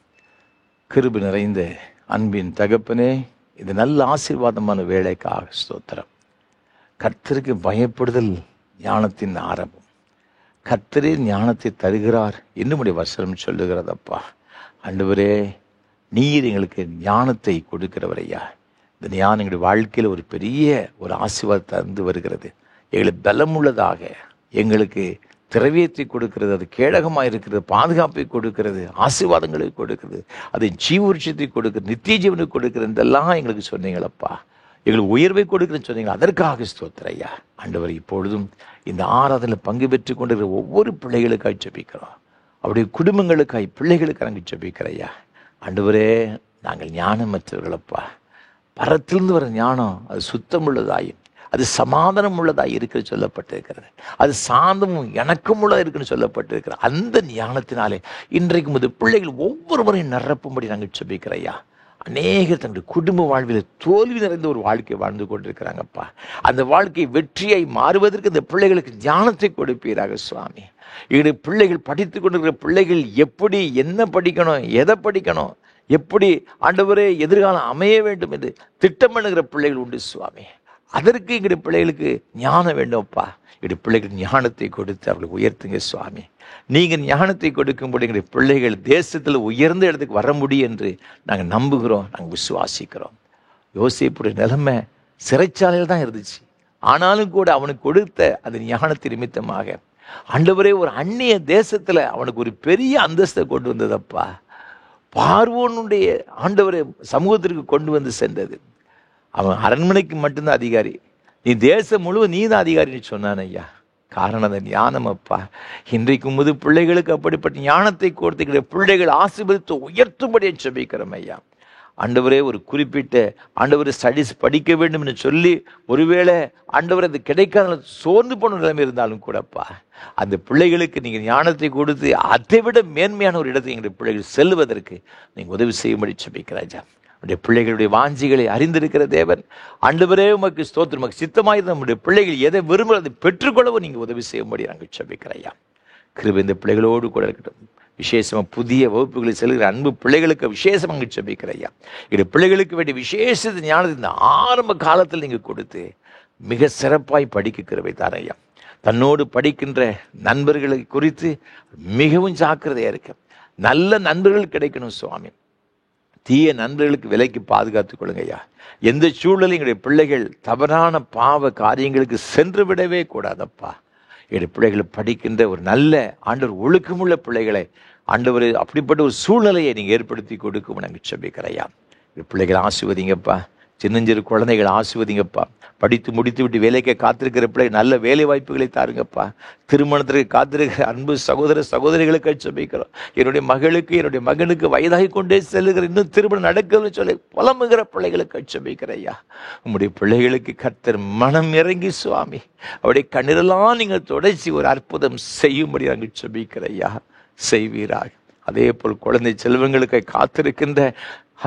[SPEAKER 1] கிருபை நிறைந்த அன்பின் தகப்பனே, இந்த நல்ல ஆசீர்வாதமான வேலைக்காக ஸ்தோத்திரம். கர்த்தருக்கு பயப்படுதல் ஞானத்தின் ஆரம்பம். கர்த்தரே ஞானத்தை தருகிறார் என்னுடைய வசனம் சொல்லுகிறதப்பா. ஆண்டவரே, நீர் எங்களுக்கு ஞானத்தை கொடுக்கிறவரையா. இந்த ஞானம் எங்களுடைய வாழ்க்கையில் ஒரு பெரிய ஒரு ஆசீர்வாதத்தை தந்து வருகிறது. எங்களுக்கு பலமுள்ளதாக, எங்களுக்கு திரவியத்தை கொடுக்கிறது, அது கேடகமாக இருக்கிறது, பாதுகாப்பை கொடுக்கிறது, ஆசீர்வாதங்களை கொடுக்கிறது, அது ஜீவருஷத்தை கொடுக்கிறது, நித்திய ஜீவனை கொடுக்கிறது. இதெல்லாம் எங்களுக்கு சொன்னீங்களப்பா. எங்களுக்கு உயர்வை கொடுக்குறேன்னு சொன்னீங்களா, அதற்காக ஸ்தோத்திரம் ஐயா. ஆண்டவர், இப்பொழுதும் இந்த ஆராதனையில் பங்கு பெற்று கொண்டிருக்கிற ஒவ்வொரு பிள்ளைகளுக்காக ஜெபிக்கிறோம். அவருடைய குடும்பங்களுக்காய், பிள்ளைகளுக்காக நாங்கள் ஜெபிக்கிறோம் ஐயா. ஆண்டவரே, நாங்கள் ஞானமற்றவர்களப்பா. பரத்திலிருந்து வர ஞானம் அது சுத்தம் உள்ளதாயும், அது சமாதானம் உள்ளதாய் இருக்கிற சொல்லப்பட்டிருக்கிறது. அது சாந்தமும் எனக்கும் உள்ளதாக இருக்குன்னு சொல்லப்பட்டிருக்கிறது. அந்த ஞானத்தினாலே இன்றைக்கு முதல் பிள்ளைகள் ஒவ்வொருவரையும் நிரப்பும்படி நாங்கள் ஜெபிக்கிறோம் ஐயா. அநேகர் தங்களுடைய குடும்ப வாழ்வில் தோல்வி நிறைந்த ஒரு வாழ்க்கை வாழ்ந்து கொண்டிருக்கிறாங்கப்பா. அந்த வாழ்க்கை வெற்றியை மாறுவதற்கு இந்த பிள்ளைகளுக்கு ஞானத்தை கொடுப்பீராக சுவாமி. என்னுடைய பிள்ளைகள் படித்து கொண்டிருக்கிற பிள்ளைகள் எப்படி, என்ன படிக்கணும், எதை படிக்கணும், எப்படி ஆண்டவரே எதிர்காலம் அமைய வேண்டும் என்று திட்டம் பண்ணுகிற பிள்ளைகள் உண்டு சுவாமி. அதற்கு எங்களுடைய பிள்ளைகளுக்கு ஞானம் வேண்டும்ப்பா. என்னுடைய பிள்ளைகள் ஞானத்தை கொடுத்து அவர்களுக்கு உயர்த்துங்க சுவாமி. நீங்கள் ஞானத்தை கொடுக்கும்போது எங்களுடைய பிள்ளைகள் தேசத்தில் உயர்ந்த இடத்துக்கு வர முடியும் என்று நாங்கள் நம்புகிறோம், நாங்கள் விசுவாசிக்கிறோம். யோசேப்புடைய நிலைமை சிறைச்சாலையில் தான் இருந்துச்சு. ஆனாலும் கூட அவனுக்கு கொடுத்த அந்த ஞானத்தின் நிமித்தமாக ஆண்டவரே ஒரு அந்நிய தேசத்தில் அவனுக்கு ஒரு பெரிய அந்தஸ்தை கொண்டு வந்ததப்பா. பார்வோனுடைய ஆண்டவரை சமூகத்திற்கு கொண்டு வந்து சென்றது. அவன் அரண்மனைக்கு மட்டும்தான் அதிகாரி, நீ தேசம் முழுவதும் நீ தான் அதிகாரின்னு சொன்னான் ஐயா. காரணம் அந்த ஞானம் அப்பா. இன்றைக்கும் முது பிள்ளைகளுக்கு அப்படிப்பட்ட ஞானத்தை கொடுத்துக்கிற பிள்ளைகள் ஆசீர்வதித்து உயர்த்தும்படியே ஜெபிக்கிறோம் ஐயா. ஆண்டவரே, ஒரு குறிப்பிட்ட ஆண்டவரை ஸ்டடீஸ் படிக்க வேண்டும் என்று சொல்லி ஒருவேளை ஆண்டவர் அது கிடைக்காத சோர்ந்து போன நிலைமை இருந்தாலும் கூடப்பா, அந்த பிள்ளைகளுக்கு நீங்கள் ஞானத்தை கொடுத்து அதை விட மேன்மையான ஒரு இடத்தை எங்களுடைய பிள்ளைகள் செல்வதற்கு நீங்கள் உதவி செய்யும்படி ஜெபிக்கிறாஜா. நம்முடைய பிள்ளைகளுடைய வாஞ்சிகளை அறிந்திருக்கிற தேவன், ஆண்டவரே உமக்கு ஸ்தோத்திரம். உமக்கு சித்தமாய் நம்முடைய பிள்ளைகள் எதை விரும்புகிறதை பெற்றுக்கொள்ளவும் நீங்கள் உதவி செய்யும்படி நாங்கள் ஜெபிக்கிறோம். கிருபை இந்த பிள்ளைகளோடு கூட இருக்கட்டும். விசேஷமாக புதிய வகுப்புகளில் செல்கிற அன்பு பிள்ளைகளுக்கு விசேஷமாக ஜெபிக்கிறேன். இது பிள்ளைகளுக்கு வேண்டிய விசேஷ ஞானத்தை இந்த ஆரம்ப காலத்தில் நீங்கள் கொடுத்து மிக சிறப்பாய் படிக்க கிருபை தாரையா. தன்னோடு படிக்கின்ற நண்பர்களை குறித்து மிகவும் ஜாக்கிரதையாக இருக்க. நல்ல நண்பர்கள் கிடைக்கணும் சுவாமி. தீய நண்பர்களுக்கு விலைக்கு பாதுகாத்துக் கொள்ளுங்க ஐயா. எந்த சூழலையும் எங்களுடைய பிள்ளைகள் தவறான பாவ காரியங்களுக்கு சென்று விடவே கூடாதப்பா. என்னுடைய பிள்ளைகளை படிக்கின்ற ஒரு நல்ல ஆண்டவர் ஒழுக்கமுள்ள பிள்ளைகளை ஆண்டவர் அப்படிப்பட்ட ஒரு சூழ்நிலையை நீங்கள் ஏற்படுத்தி கொடுக்கும் நாங்கள் ஜெபிக்கிறோம். பிள்ளைகளை ஆசீர்வதிங்கப்பா. சின்னஞ்சிறு குழந்தைகளை ஆசீர்வதிங்கப்பா. படித்து முடித்து விட்டு வேலைக்கு காத்திருக்கிற பிள்ளை நல்ல வேலை வாய்ப்புகளை தாருங்கப்பா. திருமணத்திற்கு காத்திருக்கிற அன்பு சகோதர சகோதரிகளுக்கு ஜெபிக்கிறோம். என்னுடைய மகளுக்கு, என்னுடைய மகனுக்கு வயதாகி கொண்டே செல்லுகிற, இன்னும் திருமணம் நடக்கணும்னு சொல்லி புலம்புகிற பிள்ளைகளுக்கு ஜெபிக்கிறேன் ஐயா. உங்களுடைய பிள்ளைகளுக்கு கர்த்தர் மனம் இறங்கி சுவாமி அவருடைய கண்ணீரெல்லாம் நீங்கள் தொடர்ச்சி ஒரு அற்புதம் செய்யும்படி நாங்கள் ஜெபிக்கிறேன் ஐயா. செய்வீராக. அதே போல் குழந்தை செல்வங்களுக்கு காத்திருக்கின்ற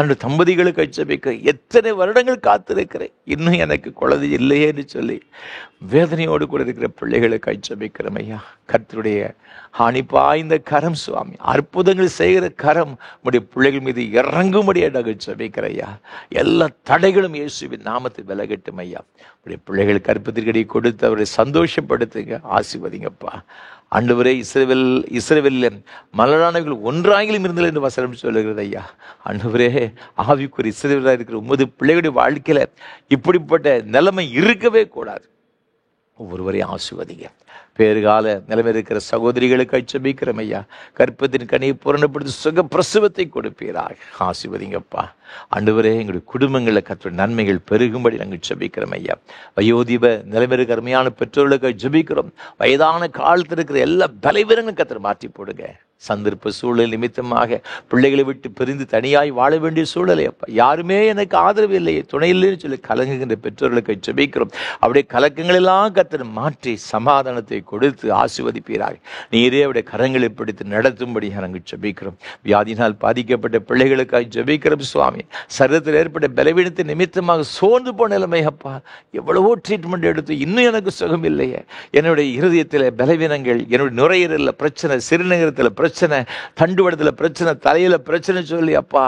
[SPEAKER 1] அந்த தம்பதிகளுக்கு ஜெபிக்க எத்தனை வருடங்கள் காத்திருக்கிறேன், இன்னும் எனக்கு குழந்தை இல்லையேன்னு சொல்லி வேதனையோடு கூட இருக்கிற பிள்ளைகளுக்கு ஜெபிக்கிறோம் ஐயா. கர்த்தருடைய ஆணிப்பாய்ந்த கரம் சுவாமி, அற்புதங்கள் செய்கிற கரம் உடைய பிள்ளைகள் மீது இறங்கும்படியாக நாங்கள் ஜெபிக்கிறோம் ஐயா. எல்லா தடைகளும் இயேசுவின் நாமத்தில் விலகட்டும் ஐயா. உடைய பிள்ளைகள் கற்பத்திற்கடி கொடுத்து அவரை சந்தோஷப்படுத்துங்க, ஆசீர்வதிங்கப்பா. ஆண்டவரே, இஸ்ரவேலில் மலரானவர்கள் ஒன்றாகிலும் இருந்தல் என்று வசனம் சொல்லுகிறது ஐயா. ஆண்டவரே, ஆவிக்குரிய இஸ்ரவேலாக இருக்கிற உமது பிள்ளைகளுடைய வாழ்க்கையில இப்படிப்பட்ட நிலைமை இருக்கவே கூடாது. ஒவ்வொருவரையும் ஆசீர்வதிங்க. பேறுகால நிலைமை இருக்கிற சகோதரிகளுக்கு ஜெபிக்கிறோம் ஐயா. கற்பத்தின் கனியை பூரணப்படுத்தி சுக பிரசவத்தை கொடுப்பீராக. ஆசீர்வதிங்கப்பா. ஆண்டவரே, எங்களுடைய குடும்பங்களில் கர்த்தருடைய நன்மைகள் பெருகும்படி நாங்கள் ஜெபிக்கிறோம் ஐயா. வயோதிப நிலைமை இருக்கிற அருமையான பெற்றோர்களுக்கு ஜெபிக்கிறோம். வயதான காலத்தில் இருக்கிற எல்லா பலவீனங்களும் கர்த்தர் மாற்றி போடுங்க. சந்தர்ப்ப சூழல் நிமித்தமாக பிள்ளைகளை விட்டு பிரிந்து தனியாய் வாழ வேண்டிய சூழலை அப்பா, யாருமே எனக்கு ஆதரவு இல்லையே, துணை இல்லைன்னு சொல்லி கலங்குகின்ற பெற்றோர்களுக்கு ஜெபிக்கிறோம். அப்படியே கலக்கங்களெல்லாம் கர்த்தர் மாற்றி சமாதானத்தை கொடுத்து ஆசீர்வதிப்பீராக. நீரே அவருடைய கரங்களை பிடித்து நடத்தும்படி நாங்கள் ஜெபிக்கிறோம். வியாதியினால் பாதிக்கப்பட்ட பிள்ளைகளுக்காக ஜெபிக்கிறோம் சுவாமி. சரீரத்தில் ஏற்பட்ட பலவீனத்தை நிமித்தமாக சோர்ந்து போன நிலைமை அப்பா, எவ்வளவோ ட்ரீட்மெண்ட் எடுத்து இன்னும் எனக்கு சுகம் இல்லையே. என்னுடைய இருதயத்தில் பலவீனங்கள், என்னுடைய நுரையீரலில் பிரச்சனை, சிறுநீரகத்தில் பிரச்சனை, தண்டுவடத்தில் பிரச்சனை, தலையில் பிரச்சனை சொல்லி அப்பா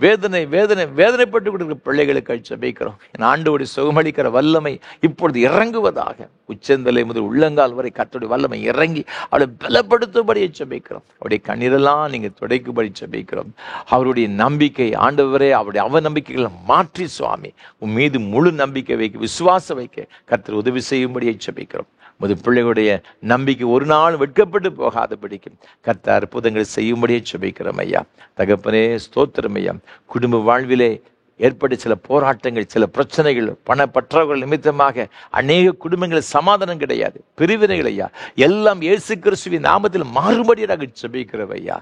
[SPEAKER 1] வேதனை வேதனை வேதனைப்பட்டு கொடுக்கிற பிள்ளைகளுக்கு ஜெபிக்கிறோம். என் ஆண்டவருடைய சுகமளிக்கிற வல்லமை இப்பொழுது இறங்குவதாக. உச்சந்தலை முதல் உள்ளங்கால் வரை கர்த்தருடைய வல்லமை இறங்கி அவளை பலப்படுத்தும்படியை ஜெபிக்கிறோம். அவருடைய கண்ணீரெல்லாம் நீங்க துடைக்கும்படி ஜெபிக்கிறோம். அவருடைய நம்பிக்கை ஆண்டவரே அவருடைய அவநம்பிக்கைகளை மாற்றி சுவாமி உன் மீது முழு நம்பிக்கை வைக்க, விசுவாசம் வைக்க கர்த்தர் உதவி செய்யும்படியை ஜெபிக்கிறோம். முது பிள்ளைகளுடைய நம்பிக்கை ஒரு நாள் வெட்கப்பட்டு போகாத பிடிக்கும் கர்த்தர் அற்புதங்களை செய்யும்படியே ஜெபிக்கிறோம் ஐயா. தகப்பனே ஸ்தோத்திரம் ஐயா. குடும்ப வாழ்விலே ஏற்பட்ட சில போராட்டங்கள், சில பிரச்சனைகள், பண பற்றாக்குறை நிமித்தமாக அநேக குடும்பங்களில் சமாதானம் கிடையாது, பிரிவினைகள் ஐயா எல்லாம் இயேசு கிறிஸ்துவின் நாமத்தில் மாறுபடியாக ஜெபிக்கிறோம் ஐயா.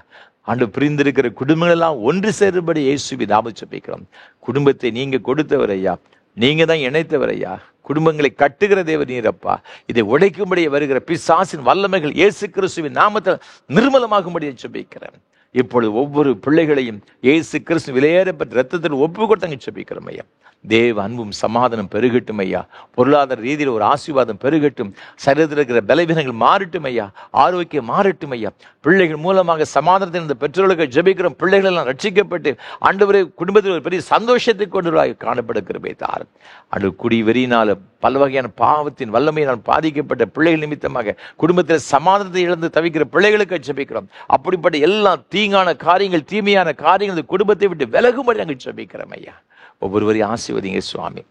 [SPEAKER 1] ஆண்டு பிரிந்திருக்கிற குடும்பங்கள் எல்லாம் ஒன்று சேரும்படி இயேசுவின் நாமத்தில் ஜெபிக்கிறோம். குடும்பத்தை நீங்க கொடுத்தவர் ஐயா, நீங்க தான் இணைத்தவர் ஐயா. குடும்பங்களை கட்டுகிற தேவன் நீரப்பா. இதை உடைக்கும்படி வருகிற பிசாசின் வல்லமைகள் இயேசு கிறிஸ்துவின் நாமத்தில் நிர்மலமாகும்படி ஜெபிக்கிறேன். இப்பொழுது ஒவ்வொரு பிள்ளைகளையும் இயேசு கிறிஸ்து விலையேறப்பட்ட ரத்தத்தில் ஒப்பு கொடுத்தாங்க ஜெபிக்கிறோம் ஐயா. தேவ அன்பும் சமாதானம் பெருகட்டும் ஐயா. பொருளாதார ரீதியில் ஒரு ஆசீர்வாதம் பெருகட்டும். சரீரத்தில் இருக்கிற பலவீனங்கள் மாறட்டும் ஐயா. ஆரோக்கியம் மாறட்டும் ஐயா. பிள்ளைகள் மூலமாக சமாதானத்தில் இருந்த பெற்றோர்களுக்கு ஜெபிக்கிறோம். பிள்ளைகள் எல்லாம் ரட்சிக்கப்பட்டு ஆண்டவரே குடும்பத்தில் ஒரு பெரிய சந்தோஷத்தை கொண்டு காணப்படுகிறபே தாரும். அது குடி வெறியினால பல வகையான பாவத்தின் வல்லமையினால் பாதிக்கப்பட்ட பிள்ளைகள் நிமித்தமாக குடும்பத்தில் சமாதானத்தை இழந்து தவிக்கிற பிள்ளைகளுக்கு ஜெபிக்கிறோம். அப்படிப்பட்ட எல்லா தீங்கான காரியங்கள், தீமையான காரியங்கள் குடும்பத்தை விட்டு விலகும்படி நாங்கள் ஜெபிக்கிறோம் ஐயா. ஒவ்வொருவரையும் ஆசீர்வதிங்க சுவாமி.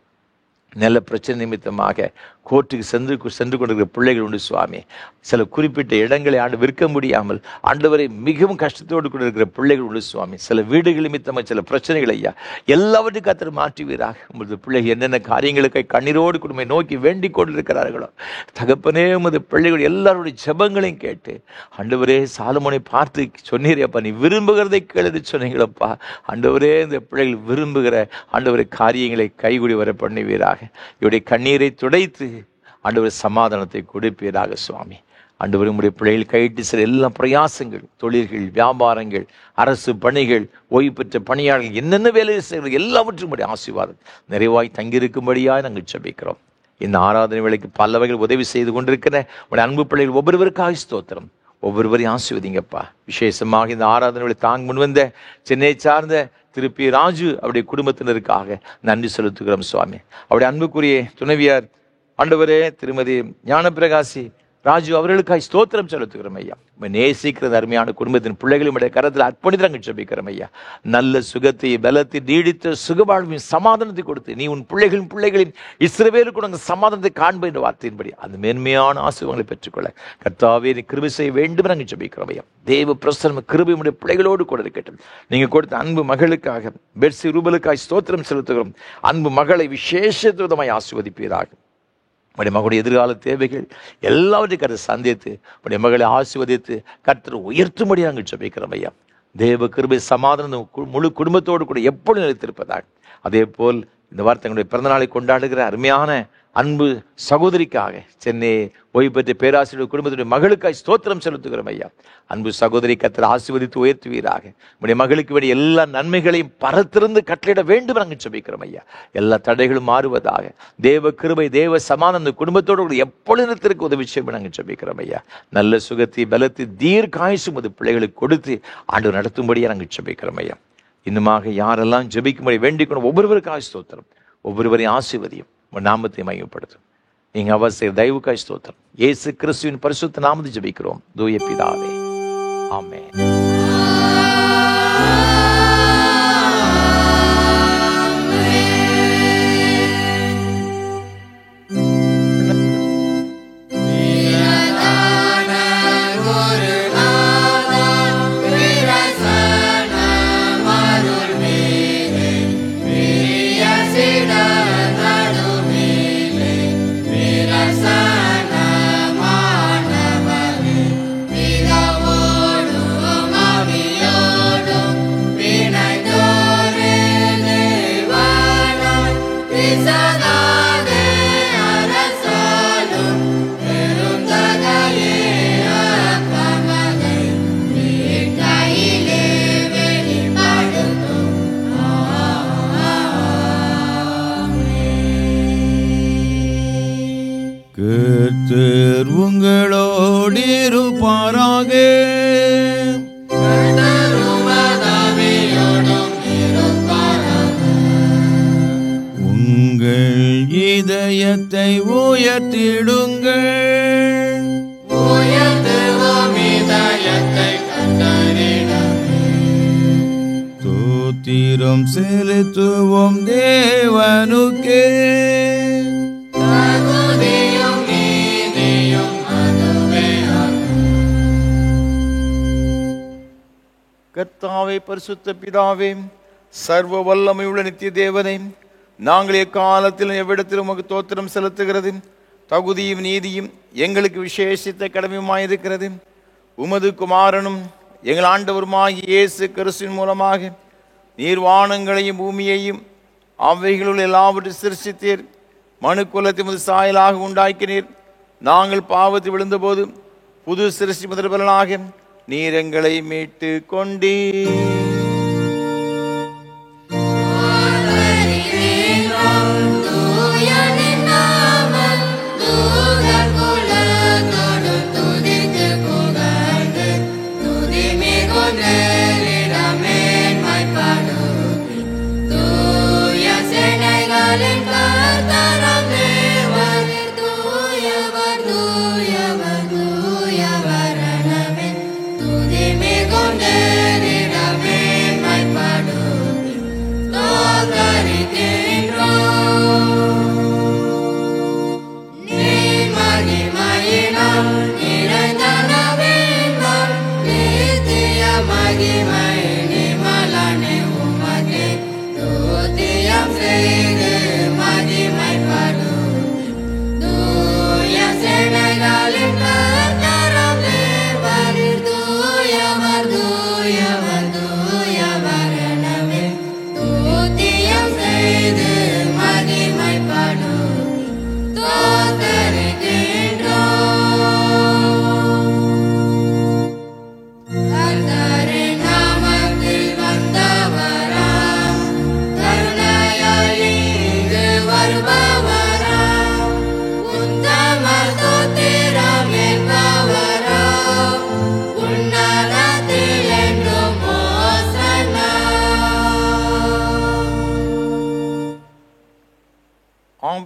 [SPEAKER 1] நல்ல பிரச்சனை நிமித்தமாக கோர்ட்டுக்கு சென்று கொண்டிருக்கிற பிள்ளைகள் உண்டு சுவாமி. சில குறிப்பிட்ட இடங்களை விற்க முடியாமல் ஆண்டவரை மிகவும் கஷ்டத்தோடு கொண்டு இருக்கிற பிள்ளைகள் உண்டு சுவாமி. சில வீடுகள் நிமித்தமாக சில பிரச்சனைகள் ஐயா எல்லாவற்றையும் கர்த்தர் மாற்றுவீராக. உங்களது பிள்ளைகள் என்னென்ன காரியங்களுக்கு கண்ணீரோடு குடும்பத்தை நோக்கி வேண்டிக் கொண்டிருக்கிறார்களோ தகப்பனே உமது பிள்ளைகள் எல்லாருடைய ஜெபங்களையும் கேட்டு ஆண்டவரே சாலமோனை பார்த்து சொன்னீரேப்பா, நீ விரும்புகிறதை கேளு சொன்னீங்களப்பா. ஆண்டவரே இந்த பிள்ளைகள் விரும்புகிற ஆண்டவரை காரியங்களை கைகூடி வர பண்ணுவீராக. இவருடைய கண்ணீரை துடைத்து ஆண்டவர் சமாதானத்தை கொடுப்பீராக சுவாமி. ஆண்டவர் உம்முடைய பிள்ளைகள் கையிட்டு சில எல்லா பிரயாசங்கள், தொழில்கள், வியாபாரங்கள், அரசு பணிகள், ஓய்வு பெற்ற பணியாளர்கள் என்னென்ன வேலை செய்கிறது எல்லாவற்றும் உடைய ஆசீர்வாதம் நிறைவாய் தங்கியிருக்கும்படியாக நாங்கள் ஜெபிக்கிறோம். இந்த ஆராதனை வேளைக்கு பல வகையில் உதவி செய்து கொண்டிருக்கிற உடைய அன்பு பிள்ளைகள் ஒவ்வொருவருக்காக ஸ்தோத்திரம். ஒவ்வொருவரையும் ஆசீர்வதிங்கப்பா. விசேஷமாக இந்த ஆராதனை வேளை தாங்க முன்வந்த சென்னை சார்ந்த திருப்பி ராஜு அவருடைய குடும்பத்தினருக்காக நன்றி செலுத்துகிறோம் சுவாமி. அவருடைய அன்புக்குரிய துணைவியார் ஆண்டவரே திருமதி ஞானப்பிரகாசி ராஜு அவர்களுக்காக ஸ்தோத்திரம் செலுத்துகிறோம் ஐயா. நேசிக்கிறது அருமையான குடும்பத்தின் பிள்ளைகளுடைய கரத்தில் அர்ப்பணித்து ஜெபிக்கிறோம் ஐயா. நல்ல சுகத்தை, பலத்தை, நீடித்த சுகவாழ்வின் சமாதானத்தை கொடுத்து நீ உன் பிள்ளைகளின் இஸ்ரவேலுக்கு கூட சமாதானத்தை காண்ப என்ற வார்த்தையின்படி அந்த மேன்மையான ஆசீர்வாதங்களை பெற்றுக்கொள்ள கர்த்தாவே நீ கிருபை செய்ய வேண்டும் நாங்கள் ஜெபிக்கிறோம் ஐயா. தேவ பிரசன்னம் கிருபை உடைய பிள்ளைகளோடு கூட இருக்கட்டும். நீங்க கொடுத்த அன்பு மகளுக்காக பெட்சி ரூபலுக்காக ஸ்தோத்திரம் செலுத்துகிறோம். அன்பு மகளை விசேஷமாய் ஆசீர்வதிப்பீராக. உடைய மகளுடைய எதிர்கால தேவைகள் எல்லாவற்றையும் கர்த்தர் சந்தித்து உடைய மகளை ஆசீர்வதித்து கர்த்தர் உயர்த்தும்படி நாங்கள் ஜெபிக்கிறோம் ஐயா. தேவ கிருபை சமாதானம் முழு குடும்பத்தோடு கூட எப்பொழுது நிலைத்திருப்பதாக. அதே போல் இந்த வார்த்தைகளுடைய பிறந்தநாளை கொண்டாடுகிற அருமையான அன்பு சகோதரிக்காக சென்னை ஓய்வு பெற்ற பேராசிரியர் குடும்பத்துடைய மகளுக்காய் ஸ்தோத்திரம் செலுத்துகிறோம் ஐயா. அன்பு சகோதரி கர்த்தர் ஆசீர்வதித்து உயர்த்துவீராக. உடைய மகளுக்கு வேண்டிய எல்லா நன்மைகளையும் பரத்திருந்து கட்டளையிட வேண்டும் நாங்கள் ஜெபிக்கிறோம் ஐயா. எல்லா தடைகளும் மாறுவதாக. தேவ கிருபை, தேவ சமாதானம் குடும்பத்தோடு எப்பொழுது நிறுத்திற்கு உதவி செய்ய நாங்கள் ஜெபிக்கிறோம் ஐயா. நல்ல சுகத்தை, பலத்தை, தீர்க்காயுசும் அது பிள்ளைகளுக்கு கொடுத்து ஆண்டு நடத்தும்படியாக நாங்கள் ஜெபிக்கிறோம் ஐயா. இன்னுமாக யாரெல்லாம் ஜெபிக்கும்படி வேண்டிக் கொண்டு ஒவ்வொருவருக்காக ஸ்தோத்திரம். ஒவ்வொருவரையும் ஆசீர்வதியும் நாமத்தை மையப்படுத்தும். நீங்க அவசியம் தயவுக்காய் ஸ்தோத்திரம். இயேசு கிறிஸ்துவின் பரிசுத்த நாமத்தை ஜெபிக்கிறோம் தூய பிதாவே, ஆமென்.
[SPEAKER 4] Sana manavale, vida vodu ma
[SPEAKER 2] உங்கள் இதயத்தை உயர்த்திடுங்கள். ஸ்தோத்திரம் செலுத்துவோம் தேவனுக்கே.
[SPEAKER 1] கர்த்தாவே, பரிசுத்த பிதாவே, சர்வ வல்லமையுள்ள நித்திய தேவனே, நாங்கள் எக்காலத்திலும் எவ்விடத்திலும் உமக்கு தோத்திரம் செலுத்துகிறது தகுதியும் நீதியும் எங்களுக்கு விசேஷித்த கடமையுமாயிருக்கிறது. உமது குமாரனும் எங்கள் ஆண்டவருமாகிய இயேசு கிறிஸ்துவின் மூலமாக நீர் வானங்களையும் பூமியையும் அவைகளுள் எல்லாவற்றையும் சிருஷ்டித்தீர். மனு குலத்தை முது சாயலாக உண்டாக்கினீர். நாங்கள் பாவத்தில் விழுந்தபோது புது சிருஷ்டி முதல்வனாக நீர் எங்களை மீட்டு கொண்டீர்.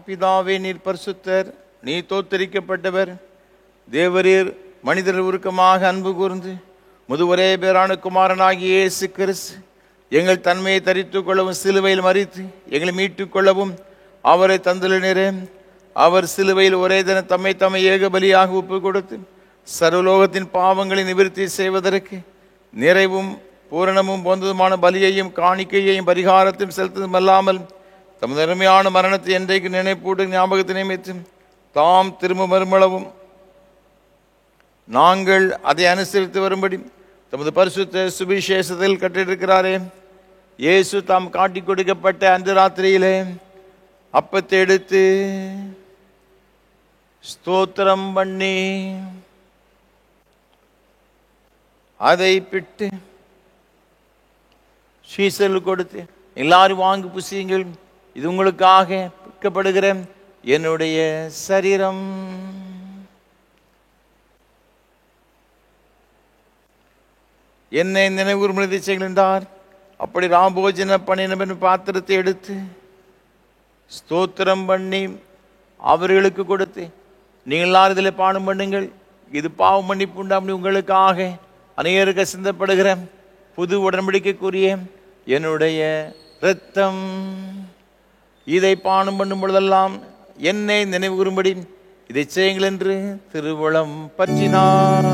[SPEAKER 1] பிதாவே, நீர் பரிசுத்தர், நீர் தோத்தரிக்கப்பட்டவர். தேவரீர் மனிதர் உருக்கமாக அன்பு கூர்ந்து முதுவரே பேரான குமாரனாகிய இயேசு கிறிஸ்து எங்கள் தன்மையை தரித்துக் கொள்ளவும் சிலுவையில் மறித்து எங்களை மீட்டுக் கொள்ளவும் அவரை தந்துள்ளனரே. அவர் சிலுவையில் ஒரே தின தம்மை ஏக பலியாக ஒப்பு கொடுத்து சர்வலோகத்தின் பாவங்களை நிவர்த்தி செய்வதற்கு நிறைவும் பூரணமும் போந்ததுமான பலியையும் காணிக்கையையும் பரிகாரத்தையும் செலுத்ததும் அல்லாமல் தமது அருமையான மரணத்தை என்றைக்கு நினைப்பூட்டு ஞாபகத்தை நியமித்து தாம் திரும்ப மறுமளவும் நாங்கள் அதை அனுசரித்து வரும்படி தமது பரிசுத்த சுவிசேஷத்தில் கட்டியிருக்கிறாரே. இயேசு தாம் காட்டி கொடுக்கப்பட்ட அந்த ராத்திரியிலே அப்பத்தை எடுத்து ஸ்தோத்திரம் பண்ணி அதை பிட்டு சீசல் கொடுத்து, எல்லாரும் வாங்கி புசியுங்கள், இது உங்களுக்காக பிற்கப்படுகிற என்னுடைய சரீரம். என்னை நினைவுறும்படி செய்கின்றார். அப்படி ராம்போஜன பண்ணின பாத்திரத்தை எடுத்து ஸ்தோத்திரம் பண்ணி அவர்களுக்கு கொடுத்து, நீங்கள் எல்லாரும் இதில் பானம் பண்ணுங்கள், இது பாவ மன்னிப்பு உண்டாம் உங்களுக்காக அநேகருக்கு சிந்தப்படுகிற புது உடன்படிக்கைக்குரிய என்னுடைய இரத்தம். இதை பானம் பண்ணும் பொழுதெல்லாம் என்னை நினைவு கூறும்படி இதை செய்யுங்கள் என்று திருவுளம் பற்றினார்.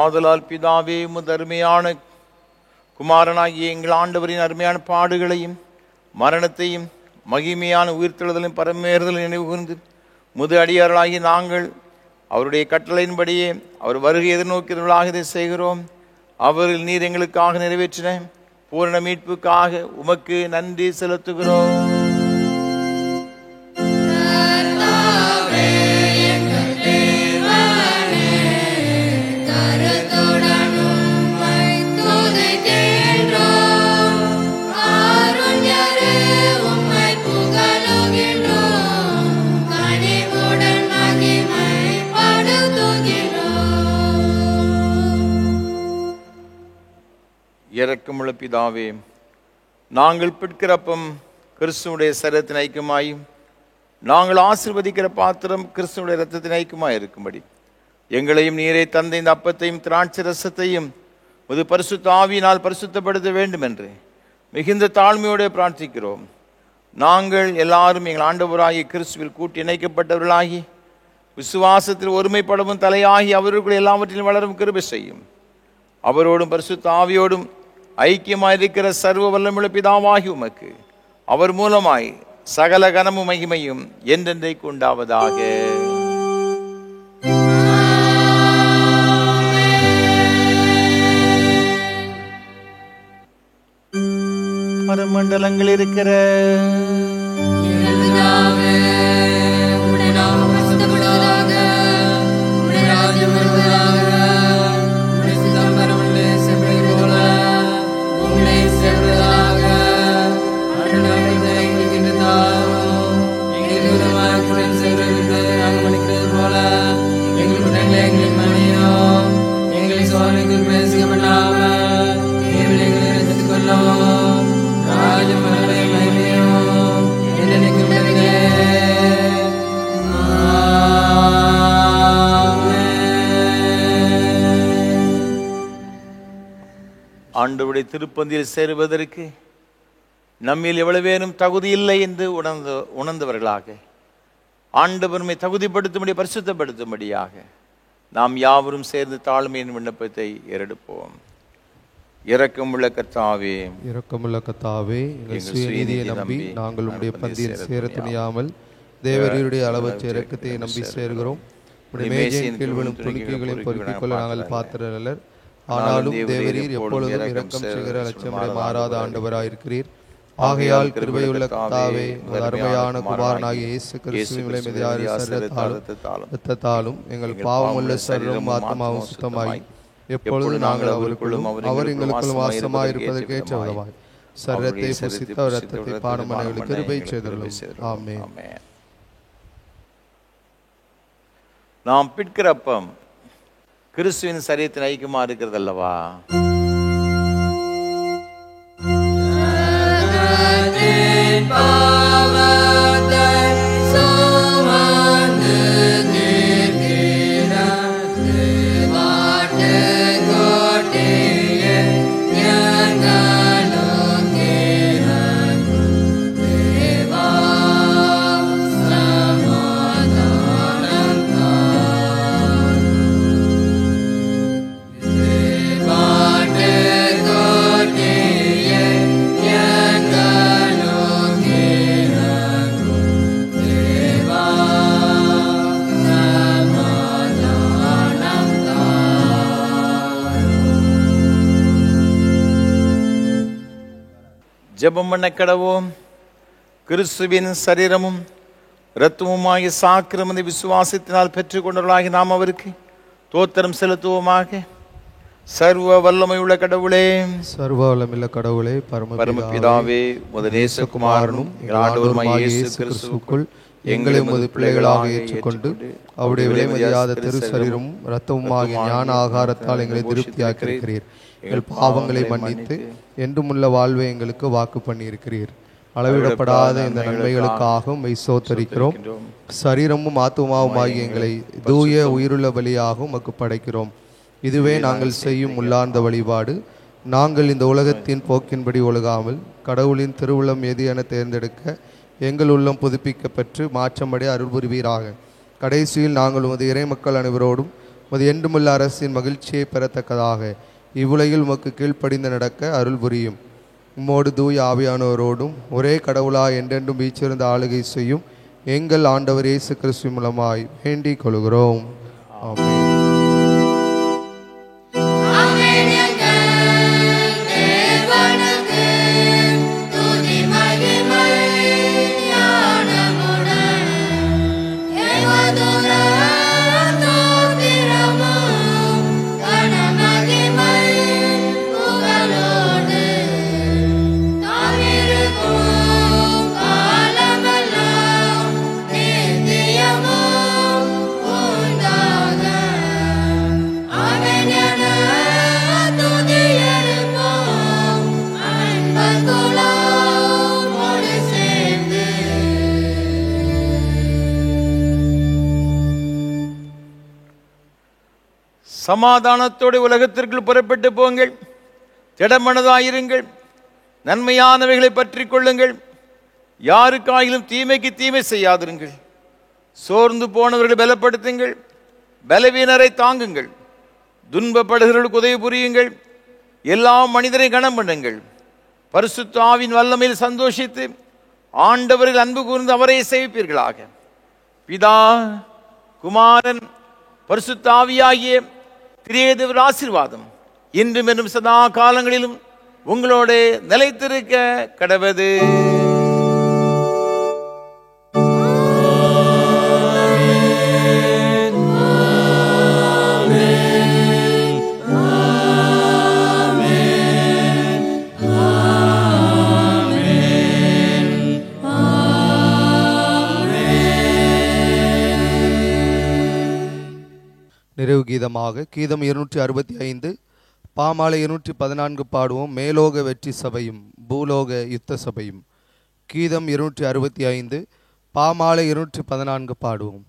[SPEAKER 1] ஆதலால் பிதாவே, உமது அருமையான குமாரனாகிய எங்கள் ஆண்டவரின் அருமையான பாடுகளையும் மரணத்தையும் மகிமையான உயிர்த்தெழுதலையும் பரமேறுதலையும் நினைவு கூர்ந்து முது அடியார்களாகி நாங்கள் அவருடைய கட்டளையின்படியே அவர் வருகை எதிர்நோக்கிறவர்களாக இதை செய்கிறோம். அவரில் நீர் எங்களுக்காக நிறைவேற்றின பூரண மீட்புக்காக உமக்கு நன்றி செலுத்துகிறோம். இரக்கமுள்ள பிதாவே, நாங்கள் பிற்கிறப்பம் கிறிஸ்துவுடைய சரீரத்தின் ஐக்கியமாயும் நாங்கள் ஆசீர்வதிக்கிற பாத்திரம் கிறிஸ்துவுடைய இரத்தத்தின் ஐக்கியமாய் இருக்கும்படி எங்களையும் நீரை தந்த இந்த அப்பத்தையும் திராட்சை ரசத்தையும் ஒரு பரிசுத்த ஆவியினால் பரிசுத்தப்படுத்த வேண்டும் என்று மிகுந்த தாழ்மையோடு பிரார்த்திக்கிறோம். நாங்கள் எல்லாரும் எங்கள் ஆண்டவராகிய கிறிஸ்துவில் கூட்டி இணைக்கப்பட்டவர்களாகி விசுவாசத்தில் ஒருமைப்படவும் தலையாகி அவர்களுக்குள் எல்லாவற்றிலும் வளரும் கிருபை செய்யும். அவரோடும் பரிசுத்த ஆவியோடும் ஐக்கியமாயிருக்கிற சர்வ வல்லமுள்ள பிதாவாகி உமக்கு அவர் மூலமாய் சகல கனமும் மகிமையும் என்றென்றைக்கு உண்டாவதாக. பரமண்டலங்கள் இருக்கிற ஆண்டவருடைய திருப்பந்தியில் சேருவதற்கு நம்மில் எவ்வளவேனும் தகுதி இல்லை என்று உணர்ந்தவர்களாக ஆண்டவருமை தகுதிப்படுத்தும்படி பரிசுத்தப்படுத்தும்படியாக நாம் யாவரும் சேர்ந்து தாழ்மையின் விண்ணப்பத்தை ஏறெடுப்போம். இரக்கமுள்ள கர்த்தாவே,
[SPEAKER 3] இரக்கமுள்ள கர்த்தாவே, எங்கள் சுயநீதியை நம்பி நாங்கள் உம்முடைய பந்தியில் சேர துணியாமல் தேவரீருடைய அளவற்ற இரக்கத்தை நம்பி சேர்கிறோம். உம்முடைய மேஜையின் கீழ் விழும் துணிக்கைகளையும் பொறுக்கிக் கொள்ள நாங்கள் பாத்திரர். ஆனாலும் தேவரீர் எப்பொழுதும் இரக்கம் செய்கிற லட்சமுறை மாறாத ஆண்டவராயிருக்கிறீர். ஆகையால் கிருபையுள்ள கர்த்தாவே, அருமையான குமாரனாகிய இயேசு கிறிஸ்துவின் விலைமதியாய இரத்தத்தாலும் எங்கள் பாவமுள்ள சரீரமும் ஆத்மாவும் சுத்தமாகி எப்பொழுது நாங்கள் அவருக்குள்ளும் அவர் எங்களுக்குள் வாசமாயிருப்பதற்கு ஏற்ற விதமாய் சரீரத்தை புசித்த இரத்தத்தை பானமனைகளுக்கு கிருபை செய்தருளும். ஆமென்.
[SPEAKER 1] நாம் பிற்கிறப்பம் கிறிஸ்துவின் சரீரத்தின் ஐக்கியமா இருக்கிறது அல்லவா? ஜெபம் பண்ண கடவோம். கிறிஸ்துவின் சரீரமும் இரத்தமுமாகிய சாக்கிரமத்தை விசுவாசத்தினால் பெற்றுக்கொண்டவர்களாகி நாம் அவருக்கு தோத்திரம் செலுத்துவோமாக. சர்வ வல்லமை உள்ள கடவுளே,
[SPEAKER 3] சர்வ வல்லமையுள்ள கடவுளே,
[SPEAKER 1] பரமபிதாவே, நேசகுமாரனும் ஆண்டவருமாகிய இயேசு கிறிஸ்துவுக்குள்
[SPEAKER 3] எங்களை உமது பிள்ளைகளாக ஏற்றுக்கொண்டு அவருடைய விலைமதியாத திரு சரீரமும் இரத்தமுமாகிய ஞான ஆகாரத்தால் எங்களை திருப்தியாக்கியிருக்கிறீர். எங்கள் பாவங்களை மன்னித்து என்றுமுள்ள வாழ்வை எங்களுக்கு வாக்கு பண்ணியிருக்கிறீர். அளவிடப்படாத இந்த நன்மைகளுக்காக மெய்சோத்தரிக்கிறோம். சரீரமும் ஆத்துமாவும் ஆகிய எங்களை தூய உயிருள்ள பலியாக உமக்கு படைக்கிறோம். இதுவே நாங்கள் செய்யும் உள்ளார்ந்த வழிபாடு. நாங்கள் இந்த உலகத்தின் போக்கின்படி ஒழுகாமல் கடவுளின் திருவுளம் எது என தேர்ந்தெடுக்க எங்கள் உள்ளம் புதுப்பிக்கப்பட்டு மாற்றமடைய அருள் புரிவீராக. கடைசியில் நாங்கள் உமது இறை மக்கள் அனைவரோடும் உமது என்றுமுள்ள அரசின் மகிழ்ச்சியை பெறத்தக்கதாக இவ்வுலகில் உமக்கு கீழ்ப்படிந்து நடக்க அருள் புரியும். உம்மோடு தூய ஆவியானவரோடும் ஒரே கடவுளாய் என்றென்றும் வீச்சிருந்த ஆளுகை செய்யும் எங்கள் ஆண்டவர் இயேசு கிறிஸ்து மூலமாய் வேண்டிக் கொள்கிறோம்.
[SPEAKER 1] சமாதானத்தோடு உலகத்திற்குள் புறப்பட்டு போங்கள், திடமனதாயிருங்கள், நன்மையானவைகளை பற்றி கொள்ளுங்கள், யாருக்காயிலும் தீமைக்கு தீமை செய்யாதிருங்கள், சோர்ந்து போனவர்களை பலப்படுத்துங்கள், பலவீனரை தாங்குங்கள், துன்பப்படுகிறவர்களுக்கு உதவி புரியுங்கள், எல்லா மனிதரை கனம் பண்ணுங்கள், பரிசுத்த ஆவியின் வல்லமையில் சந்தோஷித்து ஆண்டவரில் அன்பு கூர்ந்து அவரை சேவிப்பீர்களாக. பிதா, குமாரன், பரிசுத்த ஆவியாகிய திரியேதேவர் ஆசீர்வாதம் இன்றும் என்றும் சதா காலங்களிலும் உங்களோட நிலைத்திருக்க கடவது.
[SPEAKER 3] நிறைவு கீதமாக கீதம் 265 பாமாலை 214 பாடுவோம். மேலோக வெற்றி சபையும் பூலோக யுத்த சபையும். கீதம் 265 பாமாலை 214 பாடுவோம்.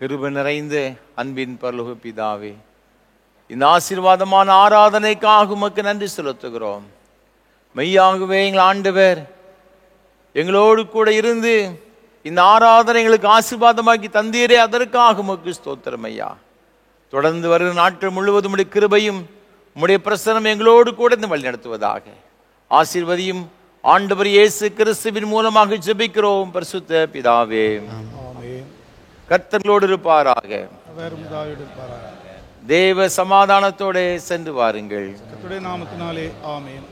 [SPEAKER 1] கிருபை நிறைந்த அன்பின் பரலோக பிதாவே, இந்த ஆசீர்வாதமான ஆராதனைக்காக உமக்கு நன்றி செலுத்துகிறோம். மெய்யாகவே எங்கள் ஆண்டவர் எங்களோடு கூட இருந்து இந்த ஆராதனைகளுக்கு ஆசீர்வாதமாக்கி தந்தீரே, அதற்காக உமக்கு ஸ்தோத்திரம் ஐயா. தொடர்ந்து வருகிற நாட்கள் முழுவதும் உடைய கிருபையும் உம்முடைய பிரசன்னம் எங்களோடு கூட இந்த வழி நடத்துவதாக. ஆசீர்வதியும் ஆண்டவர் இயேசு கிறிஸ்துவின் மூலமாக ஜெபிக்கிறோம் பரிசுத்த பிதாவே. கர்த்தர்களோடு இருப்பாராக. தேவ சமாதானத்தோட சென்று வாருங்கள்.
[SPEAKER 4] கர்த்தருடைய நாமத்தினாலே ஆமென்.